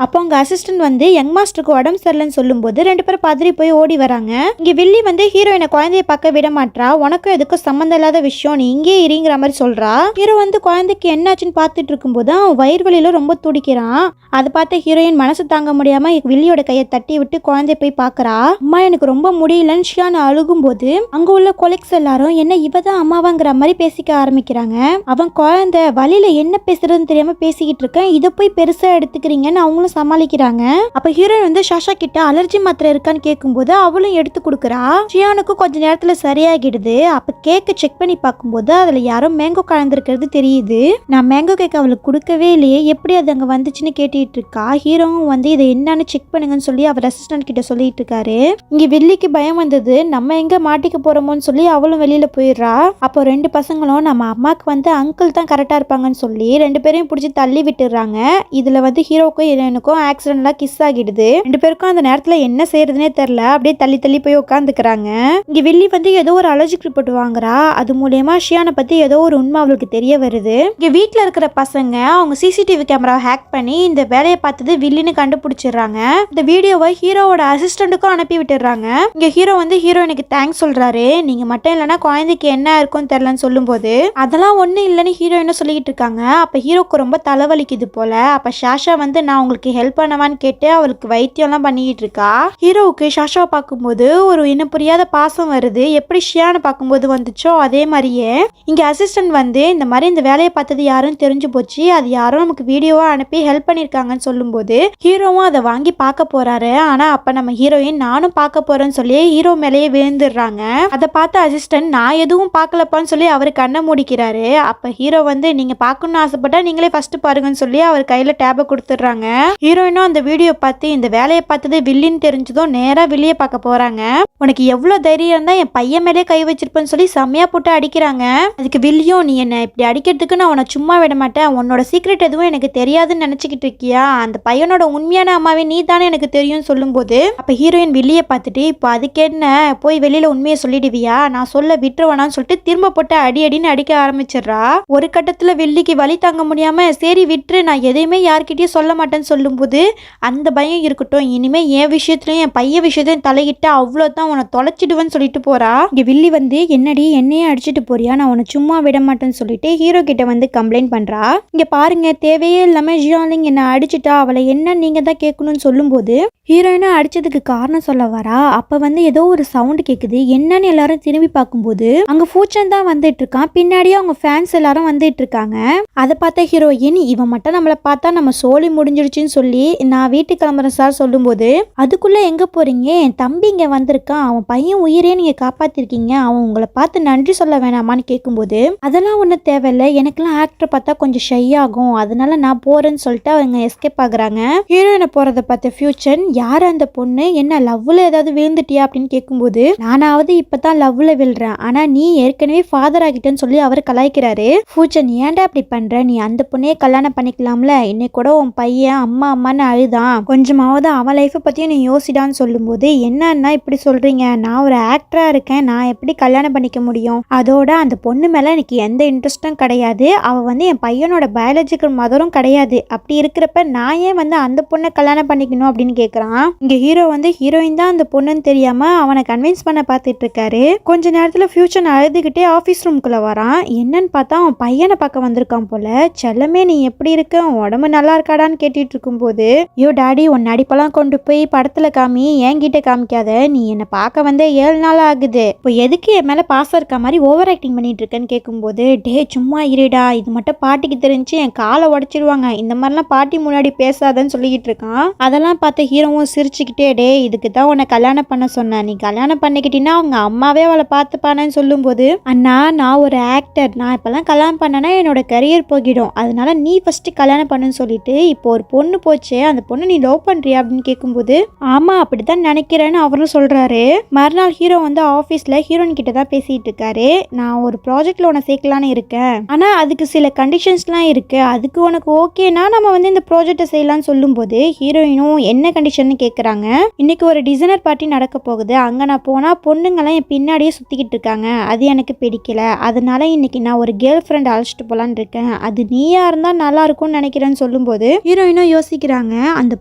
அப்போ அவங்க அசிஸ்டன்ட் வந்து யங் மாஸ்டருக்கு உடம்பு சரியில்லைன்னு சொல்லும்போது ரெண்டு பேரும் பதறி போய் ஓடி வராங்க. இங்க வில்லி வந்து ஹீரோயினை குழந்தைய பார்க்க விட மாட்டா, உனக்கும் எதுக்கும் சம்மந்தம் இல்லாத விஷயம், நீ இங்கே இருங்கிற மாதிரி சொல்றா. ஹீரோ வந்து குழந்தைக்கு என்னாச்சுன்னு பார்த்துட்டு இருக்கும்போது அவன் வயிறு வலியில ரொம்ப துடிக்கிறான். அதை பார்த்த ஹீரோயின் மனசு தாங்க முடியாம வில்லியோட கையை தட்டி விட்டு குழந்தைய போய் பார்க்கறா. அம்மா எனக்கு ரொம்ப முடியலன்னு ஷியான் அழுகும்போது அங்க உள்ள கொலெக்ஸ் எல்லாரும் என்ன இவதான் அம்மாவாங்கிற மாதிரி பேசிக்க ஆரம்பிக்கிறாங்க. அவன் குழந்தை வலியில என்ன பேசுறதுன்னு தெரியாம பேசிக்கிட்டு இருக்கேன், இதை போய் பெருசா எடுத்துக்கிறீங்கன்னு அவங்களும் சமாளிக்கிறாங்க. அப்ப ஹீரோயின் வந்து ஷாஷா கிட்ட அலர்ஜி மாத்திரை இருக்கான்னு கேட்கும்போது அவளும் எடுத்து கொடுக்குறா. ஷியானுக்கு கொஞ்ச நேரத்துல சரியாகிடுது. அப்ப கேக்க செக் பண்ணி பார்க்கும்போது அதுல யாரோ மேங்கோ கலந்துருக்கிறது தெரியுது. நான் மேங்கோ கேக் அவளுக்கு கொடுக்கவே இல்லையே, எப்படி அது அங்க வந்துச்சுன்னு கேட்டுட்டு இருக்கா. ஹீரோவும் வந்து இதை என்னன்னு செக் பண்ணுங்கன்னு சொல்லி அவர் அசிஸ்டன்ட் கிட்ட சொல்லிட்டு இருக்காரு. இங்க வில்லிக்கு பயம் வந்தது, நம்ம எங்க மாட்டிக்க போறோமோன்னு சொல்லி அவளும் வெளியில போயிடுறா. அப்போ ரெண்டு பசங்களும் நம்ம அம்மாக்கு வந்து அங்கிள் தான் கரெக்டா இருப்பாங்கன்னு சொல்லி ரெண்டு பேரையும் பிடிச்சி தள்ளி விட்டுறாங்க. இதுல வந்து ஹீரோக்கும் ஹீரோயினுக்கும் ஆக்சிடென்ட்ல கிஸ் ஆகிடுது. ரெண்டு பேருக்கும் அந்த நேரத்துல என்ன செய்யறதுனே தெரியல, அப்படியே தள்ளி தள்ளி போய் உட்காந்துக்கிறாங்க. இங்க வில்லி வந்து ஏதோ ஒரு அலர்ஜிக் ரிப்போர்ட் வாங்குறா. அது மூலமா ஷியானை பத்தி ஏதோ ஒரு உண்மை அவளுக்கு தெரிய வருது. இங்க வீட்டுல இருக்கிற பசங்க அவங்க சிசிடிவி கேமரா ஹேக் பண்ணி இந்த வேலையை பார்த்தது வில்லின்னு கண்டுபிடிச்சிடுறாங்க. இந்த வீடியோவை ஹீரோவோட அசிஸ்டன்ட்டுக்கும் அனுப்பி விட்டுறாங்க. இங்க ஹீரோ வந்து ஹீரோயினுக்கு தேங்க்ஸ் சொல்றாரு. நீங்க மட்டும் இல்லைன்னா குழந்தைக்கு என்ன இருக்கும்னு தெரியலன்னு சொல்லும்போது அதெல்லாம் ஒன்றும் இல்லைன்னு ஹீரோயினும் சொல்லிக்கிட்டு இருக்காங்க. அப்ப ஹீரோக்கு ரொம்ப தலைவலிக்குது போல. அப்ப ஷாஷா வந்து நான் உங்களுக்கு ஹெல்ப் பண்ணவான்னு கேட்டு அவளுக்கு வைத்தியம்லாம் பண்ணிக்கிட்டு இருக்கா. ஹீரோவுக்கு ஷாஷாவை பார்க்கும்போது ஒரு இன்னும் புரியாத பாசம் வருது. எப்படி ஷியானை பார்க்கும்போது வந்துச்சோ அதே மாதிரியே இங்க அசிஸ்டன்ட் வந்து இந்த மாதிரி இந்த வேலையை பார்த்தது யாருன்னு தெரிஞ்சு தெரிஞ்சு போச்சு, அது யாரோ நமக்கு வீடியோவா அனுப்பி ஹெல்ப் பண்ணிருக்காங்கன்னு சொல்லும்போது ஹீரோவும் அதை வாங்கி பார்க்க போறாரு. ஆனா அப்ப நம்ம ஹீரோயின் நானும் பார்க்க போறேன்னு சொல்லி ஹீரோ மேலேயே விழுந்துடுறாங்க. அதை பார்த்த அசிஸ்டன்ட் நான் எதுவும் பார்க்கலப்பான்னு சொல்லி அவர் கண்ணை மூடிக்கிறாரு. அப்ப ஹீரோ வந்து நீங்க பார்க்கணும்னு ஆசைப்பட்டா நீங்களே ஃபர்ஸ்ட் பாருங்கன்னு சொல்லி அவர் கையில டேபை கொடுத்துடுறாங்க. ஹீரோயினும் அந்த வீடியோ பார்த்து இந்த வேலையை பார்த்தது வில்லின்னு தெரிஞ்சதும் நேரா வெளியே பார்க்க போறாங்க. உனக்கு எவ்வளவு தைரியம் இருந்தா என் பையன் மேலே கை வச்சிருப்பேன்னு சொல்லி செம்மையா போட்டு அடிக்கிறாங்க. அதுக்கு வில்லியும் நீ என்ன இப்படி அடிக்கிறதுக்கு நான் உன்னை சும்மா விட மாட்டேன், உன்னோட சீக்ரெட் எதுவும் எனக்கு தெரியாதுன்னு நினைச்சுக்கிட்டு இருக்கியா, அந்த பையனோட உண்மையான அம்மாவே நீ தானே எனக்கு தெரியும் சொல்லும்போது அப்ப ஹீரோயின் வில்லியை பார்த்துட்டு இப்போ அதுக்கு என்ன போய் வெளியில உண்மையை சொல்லிடுவியா, நான் சொல்ல விட்டுருவானான்னு சொல்லிட்டு திரும்ப போட்டு அடி அடின்னு அடிக்க ஆரம்பிச்சிடுறா. ஒரு கட்டத்துல வில்லிக்கு வலி தாங்க முடியாம சரி விட்டுரு நான் எதையுமே யார்கிட்டயும் சொல்ல மாட்டேன்னு சொல்லும்போது அந்த பயம் இருக்கட்டும், இனிமே என் விஷயத்துலயும் என் பையன் விஷயத்தையும் தலையிட்டா அவ்வளவுதான் உன்னை தொலைச்சிடுவேன்னு சொல்லிட்டு போறா. இங்க வில்லி வந்து என்னடி என்னையே அடிச்சுட்டு போறியா, நான் உன்னை சும்மா விட மாட்டேன்னு சொல்லிட்டு ஹீரோ கிட்ட வந்து கம்ப்ளைண்ட் பண்றா. இங்க பாருங்க தேவையே இல்லாம ஜியாலிங் என்ன அடிச்சுட்டா, அவளை என்ன நீங்க தான் கேட்கணும்னு சொல்லும்போது ஹீரோயினும் அடிச்சதுக்கு காரணம் சொல்ல வரா. அப்ப வந்து ஏதோ ஒரு சவுண்ட் கேக்குது, என்னன்னு எல்லாரும் திரும்பி பார்க்கும்போது அங்க ஃபூச்சன் தான் வந்துட்டு இருக்கான். பின்னாடியே அவங்க ஃபேன்ஸ் எல்லாரும் வந்துட்டு இருக்காங்க. அதை பார்த்த ஹீரோயின் இவன் மட்டும் நம்மளை பார்த்தா நம்ம சோலி முடிஞ்சிடுச்சுன்னு சொல்லி நான் வீட்டுக்கு கிளம்புறேன் சார் சொல்லும்போது அதுக்குள்ள எங்க போறீங்க, என் தம்பி இங்க வந்திருக்கான், அவன் பையன் உயிரே நீங்க காப்பாத்திருக்கீங்க, அவன் உங்களை பார்த்து நன்றி சொல்ல வேணாமான்னு கேட்கும்போது அதெல்லாம் ஒன்றும் தேவையில்லை, எனக்குலாம் ஆக்டரை பார்த்தா கொஞ்சம் ஷை ஆகும், அதனால நான் போறேன்னு சொல்லிட்டு அவங்க எஸ்கேப் ஆகுறாங்க. ஹீரோயினை போறதை பார்த்த ஃபியூச்சர் யார் அந்த பொண்ணு, என்ன லவ்ல ஏதாவது விழுந்துட்டியா அப்படின்னு கேட்கும்போது நானாவது இப்பதான் லவ்ல விழுறேன், ஆனா நீ ஏற்கனவே ஃபாதர் ஆகிட்டேன்னு சொல்லி அவர் கலாய்க்கிறாரு. ஃபியூச்சர் ஏன்டா அப்படி பண்ற, நீ அந்த பொண்ணையே கல்யாணம் பண்ணிக்கலாம்ல, இன்னைக்கு கூட உன் பையன் அம்மா அம்மான்னு அழுதான், கொஞ்சமாவது அவன் லைஃப்பை பத்தியும் நீ யோசிடான்னு சொல்லும்போது என்னன்னா இப்படி சொல்றீங்க, நான் ஒரு ஆக்டரா இருக்கேன், நான் எப்படி கல்யாணம் பண்ணிக்க முடியும், அதோட அந்த பொண்ணு மேல எனக்கு எந்த இன்ட்ரெஸ்டும் கிடையாது, அவ வந்து என் பையனோட பயாலஜிக்கல் மதரும் கிடையாது, அப்படி இருக்கிறப்ப நான் ஏன் வந்து அந்த பொண்ணை கல்யாணம் பண்ணிக்கணும் அப்படின்னு கேட்கறான். இங்க ஹீரோ வந்து ஹீரோயின் தான் அந்த பொண்ணுன்னு தெரியாம அவனை கன்வின்ஸ் பண்ண பார்த்துட்டு இருக்காரு. கொஞ்ச நேரத்துல ஃபியூச்சர் அழுதுகிட்டே ஆபீஸ் ரூம்குள்ள வரான். என்னன்னு பார்த்தா அவன் பையனை பார்க்க வந்திருக்கான் போல. செல்லமே நீ எப்படி இருக்க, உடம்பு நல்லா இருக்காடான்னு கேட்டுட்டு இருக்கும் போது ஐயோ டாடி உன் நடிப்பெல்லாம் கொண்டு போய் படத்துல காமி, என்கிட்ட காமிக்காத, நீ என்னை பார்க்க வந்து 7 நாள் ஆகுது, இப்போ எதுக்கு என் மேல பாசம் இருக்க மாதிரி ஓவர் ஆக்டிங் பண்ணிட்டு இருக்கேன்னு கேட்கும்போது டே சும்மா இருடா, இது மட்டும் பாட்டிக்கு தெரிஞ்சு என் காலை உடைச்சிடுவாங்க, இந்த மாதிரிலாம் பாட்டி முன்னாடி பேசாதன்னு சொல்லிக்கிட்டு இருக்கான். அதெல்லாம் பார்த்த ஹீரோவும் சிரிச்சுக்கிட்டே டே இதுக்கு தான் உன்னை கல்யாணம் பண்ண சொன்னேன், நீ கல்யாணம் பண்ணிக்கிட்டீங்கன்னா அவங்க அம்மாவே அவளை பார்த்துப்பானேன்னு சொல்லும்போது அண்ணா நான் ஒரு ஆக்டர், நான் இப்பெல்லாம் கல்யாணம் பண்ணேன்னா என்னோட கரியர் போகிடும், அதனால நீ ஃபர்ஸ்ட் கல்யாணம் பண்ணுன்னு சொல்லிட்டு இப்போ ஒரு பொண்ணு போச்சு, அந்த பொண்ணு நீ லவ் பண்றியா அப்படின்னு கேட்கும்போது ஆமா அப்படித்தான் நினைக்கிறேன்னு அவரும் சொல்றாரு. மறுநாள் ஹீரோ வந்து ஆபீஸ்ல ஹீரோயின் கிட்ட தான் பேசிட்டு இருக்காரு. நான் ஒரு ப்ராஜெக்ட்ல உன்னை சேர்க்கலான்னு இருக்கேன், ஆனா அதுக்கு சில கண்டிஷன்ஸ்லாம் இருக்கு, அதுக்கு உனக்கு ஓகேனா நம்ம வந்து இந்த ப்ராஜெக்டை செய்யலாம்னு சொல்லும்போது ஹீரோயினும் என்ன கண்டிஷன் கேட்குறாங்க. இன்னைக்கு ஒரு டிசைனர் பார்ட்டி நடக்க போகுது, அங்கே நான் போனால் பொண்ணுங்களாம் என் பின்னாடியே சுற்றிக்கிட்டு இருக்காங்க, அது எனக்கு பிடிக்கல, அதனால இன்னைக்கு நான் ஒரு கேர்ள் ஃப்ரெண்ட் அழைச்சிட்டு போகலான்னு இருக்கேன், அது நீயா இருந்தால் நல்லா இருக்கும்னு நினைக்கிறேன்னு சொல்லும்போது ஹீரோயினும் யோசிக்கிறாங்க. அந்த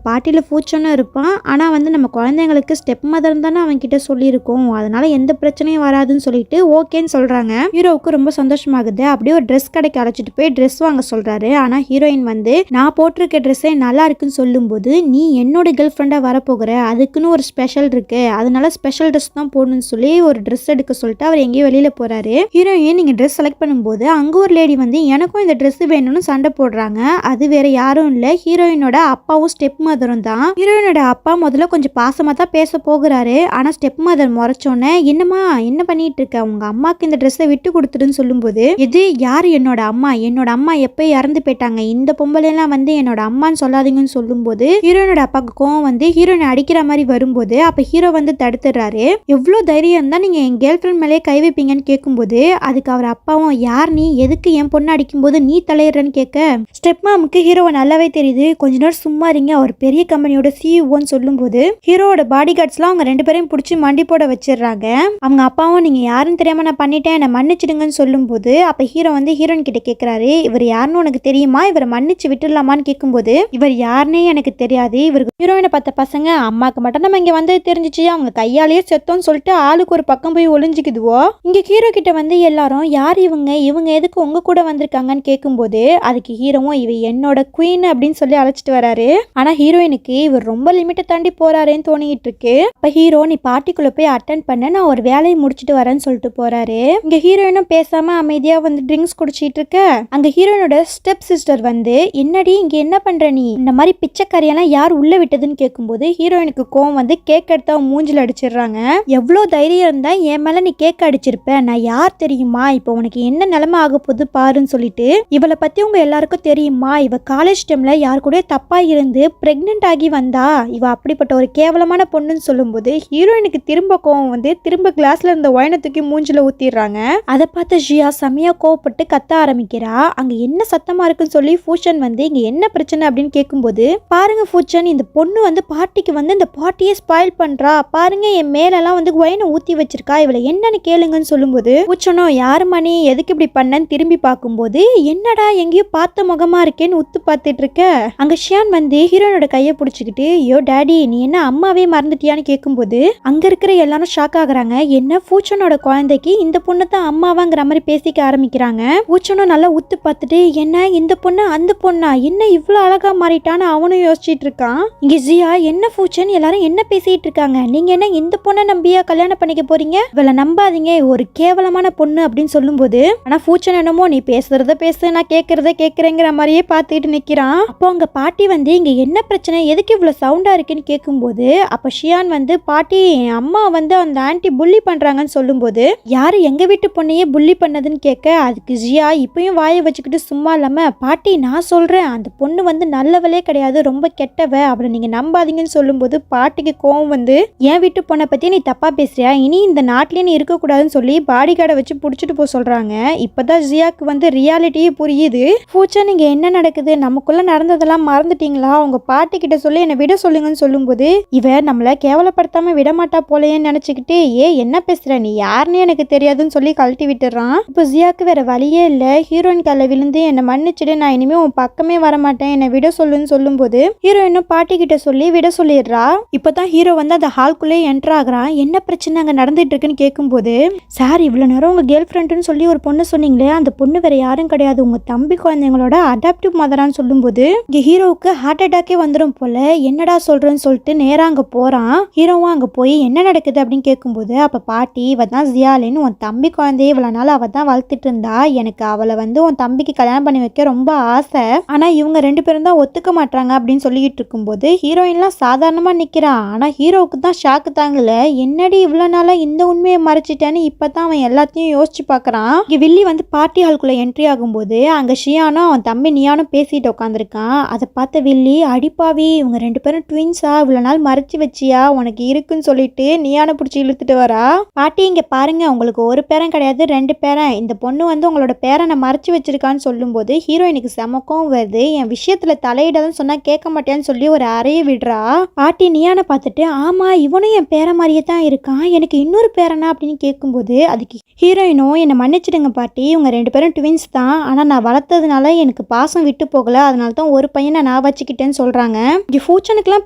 பார்ட்டியில் ஃபியூச்சனும் இருப்பான், ஆனால் வந்து நம்ம குழந்தைங்களுக்கு ஸ்டெப் மதர் தானே அவன் கிட்ட சொல்லியிருக்கோம், அதனால எந்த பிரச்சனையும் வராதுன்னு சொல்லிட்டு ஓகேன்னு சொல்கிறாங்க. ஹீரோவுக்கு ரொம்ப சந்தோஷமாகுது. அப்படியே ஒரு ட்ரெஸ் கடைக்கு அழைச்சிட்டு போய் ட்ரெஸ் வாங்க சொல்கிறாரு. ஆனால் ஹீரோயின் வந்து நான் போட்டிருக்க ட்ரெஸ்ஸே நல்லா இருக்குன்னு சொல்லும்போது நீ என்னோட கேர்ள் ஃப்ரெண்டாக வரப்போகிற, அதுக்குன்னு ஒரு ஸ்பெஷல் இருக்கு, அதனால ஸ்பெஷல் ட்ரெஸ் தான் போடணும்னு சொல்லி ஒரு ட்ரெஸ் எடுக்க சொல்லிட்டு அவர் எங்கேயோ வெளியில போறாரு. ஹீரோயின் நீங்க ட்ரெஸ் செலக்ட் பண்ணும்போது அங்க ஒரு லேடி வந்து எனக்கும் இந்த ட்ரெஸ் வேணும்னு சண்டை போடுறாங்க. அது வேற யாரும் இல்ல, ஹீரோயினோட அப்பாவும் ஸ்டெப் மதரும் தான். ஹீரோயினோட அப்பா முதல்ல கொஞ்சம் பாசமா தான் பேச போகிறாரு. ஆனா ஸ்டெப் மதர் முறைச்சோன்னே என்னம்மா என்ன பண்ணிட்டு இருக்க, உங்க அம்மாக்கு இந்த ட்ரெஸ்ஸை விட்டு கொடுத்துடுன்னு சொல்லும்போது இது யாரு என்னோட அம்மா, என்னோட அம்மா எப்போ இறந்து போயிட்டாங்க, இந்த பொம்பளை எல்லாம் வந்து என்னோட அம்மான்னு சொல்லாதீங்கன்னு சொல்லும்போது ஹீரோயினோட அப்பாவுக்கு கோவம் வந்து ஹீரோயினை அடிக்கிற மாதிரி வரும்போது அப்ப ஹீரோ வந்து தடுத்துடுறாரு. எவ்வளவு தைரியம் தான் நீங்க என் கேர்ள் ஃப்ரெண்ட் மேலே கை வைப்பீங்கன்னு கேட்கும்போது அதுக்கு அவர் அப்பாவும் யார் நீ, எதுக்கு என் பொண்ணு அடிக்கும் போது நீ தலையிடுறன்னு கேட்க ஸ்டெப் மாமுக்கு ஹீரோவை நல்லாவே தெரியுது. கொஞ்ச நேரம் சும்மா இருங்க, அவர் பெரிய கம்பெனியோட சிஇஓன்னு சொல்லும்போது ஹீரோவோட பாடி கார்ட்ஸ்லாம் அவங்க 2 பேரையும் பிடிச்சி மண்டி போட வச்சிடுறாங்க. அவங்க அப்பாவும் நீங்க யாருன்னு தெரியாம நான் பண்ணிட்டேன் என்னை மன்னிச்சிடுங்கன்னு சொல்லும்போது அப்ப ஹீரோ வந்து ஹீரோயின் கிட்ட கேட்கிறாரு இவர் யாருன்னு உனக்கு தெரியுமா, இவரை மன்னிச்சு விட்டுடலாமான்னு கேட்கும்போது இவர் யாருன்னே எனக்கு தெரியாது, இவருக்கு ஹீரோயினை பார்த்த பசங்க அம்மாக்கு மட்டும் நம்ம இங்க வந்து தெரிஞ்சிச்சு, அவங்க கையாலேயே செத்தோன்னு சொல்லிட்டு ஆளுக்கு ஒரு பக்கம் போய் ஒளிஞ்சுக்குதுவோ. இங்க ஹீரோ கிட்ட வந்து எல்லாரும் யார் இவங்க, இவங்க எதுக்கு உங்க கூட வந்திருக்காங்கன்னு கேட்கும்போது அதுக்கு ஹீரோவும் இவ என்னோட குயின் அப்படின்னு சொல்லி அழைச்சிட்டு வராரு. ஆனா ஹீரோயினுக்கு இவர் ரொம்ப லிமிட்டை தாண்டி போறாருன்னு தோணிட்டு இருக்கு. அப்ப ஹீரோ நீ பார்ட்டிக்குள்ள போய் அட்டன் பண்ண, நான் ஒரு வேலையை முடிச்சுட்டு வரேன்னு சொல்லிட்டு போறாரு. இங்க ஹீரோயினும் பேசாம அமைதியா வந்து ட்ரிங்க்ஸ் குடிச்சிட்டு இருக்க அங்க ஹீரோ ஹீரோனோட ஸ்டெப் சிஸ்டர் வந்து என்னடி இங்க என்ன பண்ற நீ, இந்த மாதிரி பிச்சைக்காரியெல்லாம் யார் உள்ள விட்டதுன்னு கேட்கும்போது ஹீரோயினுக்கு கோவம் வந்து கேக் எடுத்து அவன் மூஞ்சில அடிச்சிடுறாங்க. எவ்வளோ தைரியம் இருந்தா என் மேல நீ கேக் அடிச்சிருப்ப, நான் யார் தெரியுமா, இப்போ உனக்கு என்ன நிலைமை ஆக போகுது பாருன்னு சொல்லிட்டு இவளை பத்தி உங்க எல்லாருக்கும் தெரியுமா, இவ காலேஜ் டைம்ல யாரு கூட தப்பா இருந்து பிரெக்னென்ட் ஆகி வந்தா, இவ அப்படிப்பட்ட ஒரு கேவலமான பொண்ணுன்னு சொல்லும்போது ஹீரோயினுக்கு திரும்ப கோவம் வந்து திரும்ப கிளாஸ்ல இருந்த ஒயினை தூக்கி மூஞ்சில ஊத்திடுறாங்க. அதை பார்த்து ஜியா செமையா கோவப்பட்டு கத்த ஆரம்பிக்கிறா. அங்க என்ன சத்தமா இருக்குன்னு சொல்லி பூச்சன் வந்து இங்க என்ன பிரச்சனை அப்படின்னு கேட்கும்போது, பாருங்க பூச்சன், இந்த பொண்ணு வந்து பார்ட்டிக்கு வந்து இந்த பார்ட்டியை ஸ்பாயில் பண்றா, பாருங்க என் மேலெல்லாம் வந்து ஒயினை ஊத்தி வச்சிருக்கா, இவளை என்னன்னு கேளுங்கன்னு சொல்லும்போது பூச்சனோ யாரு மணி எதுக்கு இப்படி பண்ணன்னு திரும்பி பார்க்கும்போது என்னடா எங்கேயோ பார்த்த முகமா இருக்கேன்னு உத்து பார்த்துட்டு இருக்க. அங்க ஷியான் வந்து ஹீரோனோட கையை பிடிச்சிக்கிட்டு ஐயோ டாடி நீ என்ன அம்மாவே மறந்துட்டியான்னு கேட்கும்போது அங்க இருக்கிற எல்லாரும் ஷாக் ஆகுறாங்க. என்ன பூச்சனோட குழந்தைக்கு இந்த பொண்ணு தான் அம்மாவாங்கிற மாதிரி பேசிக்க ஆரம்பிக்கிறாங்க. பூச்சனும் நல்லா உத்து பார்த்துட்டு என்ன இந்த பொண்ணு அந்த பொண்ணா, என்ன இவ்வளவு அழகா மாறிட்டான்னு அவனும் யோசிச்சுட்டு இருக்கான். இங்க ஜியா என்ன பூச்சன் எல்லாரும் என்ன பேசிட்டு இருக்காங்க, நீங்க என்ன இந்த பொண்ணை நம்பியா கல்யாணம் பண்ணிக்க போறீங்க, இவளை நம்பாதீங்க ஒரு கேவலமான பொண்ணு அப்படின்னு சொல்லும்போது ஆனா பூச்சன் என்னமோ நீ பேசுறத பேசு நான் கேட்கறத கேட்கறேங்கிற மாதிரியே பார்த்துட்டு நிக்கிறான். அப்போ அங்க பாட்டி வந்து இங்க என்ன பிரச்சனை எதுக்கு இவ்வளவு சவுண்டா இருக்குன்னு கேட்கும்போது அப்ப ஷியான் வந்து பாட்டி என் அம்மா வந்து அந்த ஆன்ட்டி புள்ளி பண்றாங்கன்னு சொல்லும்போது யாரு எங்க வீட்டு பொண்ணையே புள்ளி பண்ணதுன்னு கேட்க அதுக்கு ஜியா இப்பயும் வாயை வச்சுக்கிட்டு சும்மா இல்லாம பாட்டி நான் சொல்றேன் அந்த பொண்ணு வந்து நல்லவளே கிடையாது ரொம்ப கெட்டவ அவளை நீங்க நம்பாதீங்கன்னு சொல்லும்போது பாட்டிக்கு கோவம் வந்து என் வீட்டு பொண்ணை பத்தி நீ தப்பா பேசுறியா, இனி இந்த நாட்டிலேயே நீ இருக்கக்கூடாதுன்னு சொல்லி பாடி கார்டை வச்சு புடிச்சிட்டு போக சொல்றாங்க. இப்பதான் ஜியாக்கு வந்து ரியாலிட்டியே புரியுது. பூச்சா நீங்க என்ன நடக்குது, நமக்குள்ள நடந்ததெல்லாம் மறந்துட்டீங்களா, உங்க பாட்டி கிட்ட சொல்லி என்னை விட சொல்லுங்கன்னு சொல்லும்போது இவ நம்மள கேவலப்படுத்தாம விட மாட்டா போலேன்னு நினைச்சுக்கிட்டு என்ன பேசுற நீ யாருன்னு எனக்கு தெரியாதுன்னு சொல்லி கழட்டி விட்டுறான். இப்போ ஜியாக்கு வேற வழியே இல்ல, ஹீரோயின் கால விழுந்து என்னை மன்னிச்சிடு நான் இனிமே உன் பக்கமே வரமாட்டேன் என்னை விட சொல்லுன்னு சொல்லும்போது ஹீரோயினும் பாட்டி கிட்ட சொல்லி விட சொல்லிடுறா. இப்பதான் ஹீரோ வந்து அந்த ஹால்குள்ளே என்டர் ஆகுறான். என்ன பிரச்சனை அங்க நடந்துட்டு இருக்குன்னு கேட்கும்போது சார் இவ்வளவு நேரம் உங்க கேர்ள் ஃப்ரெண்டுன்னு சொல்லி ஒரு பொண்ணு சொன்னீங்களே அந்த பொண்ணு வேற யாரும் கிடையாது உங்க தம்பி குழந்தைங்களோட அடாப்டிவ் மதரான்னு சொல்லும்போது இங்க ஹீரோவுக்கு ஹார்ட் அட்டாக்கே வந்துடும் போல, என்னடா சொல்றேன்னு சொல்லிட்டு நேரா அங்க போறான். ஹீரோவும் அங்க போய் என்ன நடக்குது அப்படின்னு கேட்கும்போது அப்ப பாட்டி இவ தான் ஜியாலின்னு உன் தம்பி குழந்தைய இவ்வளவு நாள் அவ தான் வளர்த்துட்டு இருந்தா, எனக்கு அவளை வந்து உன் தம்பிக்கு கல்யாணம் பண்ணி வைக்க ரொம்ப ஆசை, ஆனா இவங்க ரெண்டு பேரும் தான் ஒத்துக்க மாட்டாங்க அப்படின்னு சொல்லிட்டு இருக்கும்போது ஹீரோயின்லாம் சாதாரணமா நிக்கிறான். ஆனா ஹீரோவுக்கு தான் ஷாக்கு தாங்கல, என்னடி இவ்வளவு நாளா இந்த உண்மையை மறைச்சிட்டேன்னு இப்பதான் அவன் எல்லாத்தையும் யோசிச்சு பாக்குறான். இங்க வில்லி வந்து பார்ட்டி ஹால்குள்ள என்ட்ரி ஆகும்போது அங்க ஷியானும் அவன் தம்பி நியானும் பேசிட்டு உட்காந்துருக்கான். அதை பார்த்த வில்லி அடிப்பாவி இவங்க ரெண்டு பேரும் ட்வின்ஸா இவ்வளவு நாள் மறைச்சு வச்சியா உனக்கு இருக்குன்னு சொல்லிட்டு நியானை பிடிச்சி இழுத்துட்டு வரா. பாட்டி இங்க பாருங்க உங்களுக்கு ஒரு பேரன் கிடையாது ரெண்டு பேரன், இந்த பொண்ணு வந்து உங்களோட பேரனை மறைச்சு வச்சிருக்கான்னு சொல்லும்போது ஹீரோயினுக்கு செமக்கும் வருது, என் விஷயத்துல தலையிடாதுன்னு சொன்னா கேட்க மாட்டேன்னு சொல்லி ஒரு அறைய விடுறா. பாட்டி நியானை பார்த்துட்டு ஆமா இவனும் என் பேர மாதிரியே தான் இருக்கான், எனக்கு இன்னொரு பேரனா அப்படின்னு கேட்கும்போது அதுக்கு ஹீரோயினும் என்னை மன்னிச்சிடுங்க பாட்டி இவங்க ரெண்டு பேரும் ட்வின்ஸ் தான், ஆனா நான் வளர்த்ததுனால எனக்கு பாசம் விட்டு போகல அதனால தான் ஒரு பையனை நான் வச்சுக்கிட்டேன்னு சொல்றாங்க. இங்க பூச்சனுக்குலாம்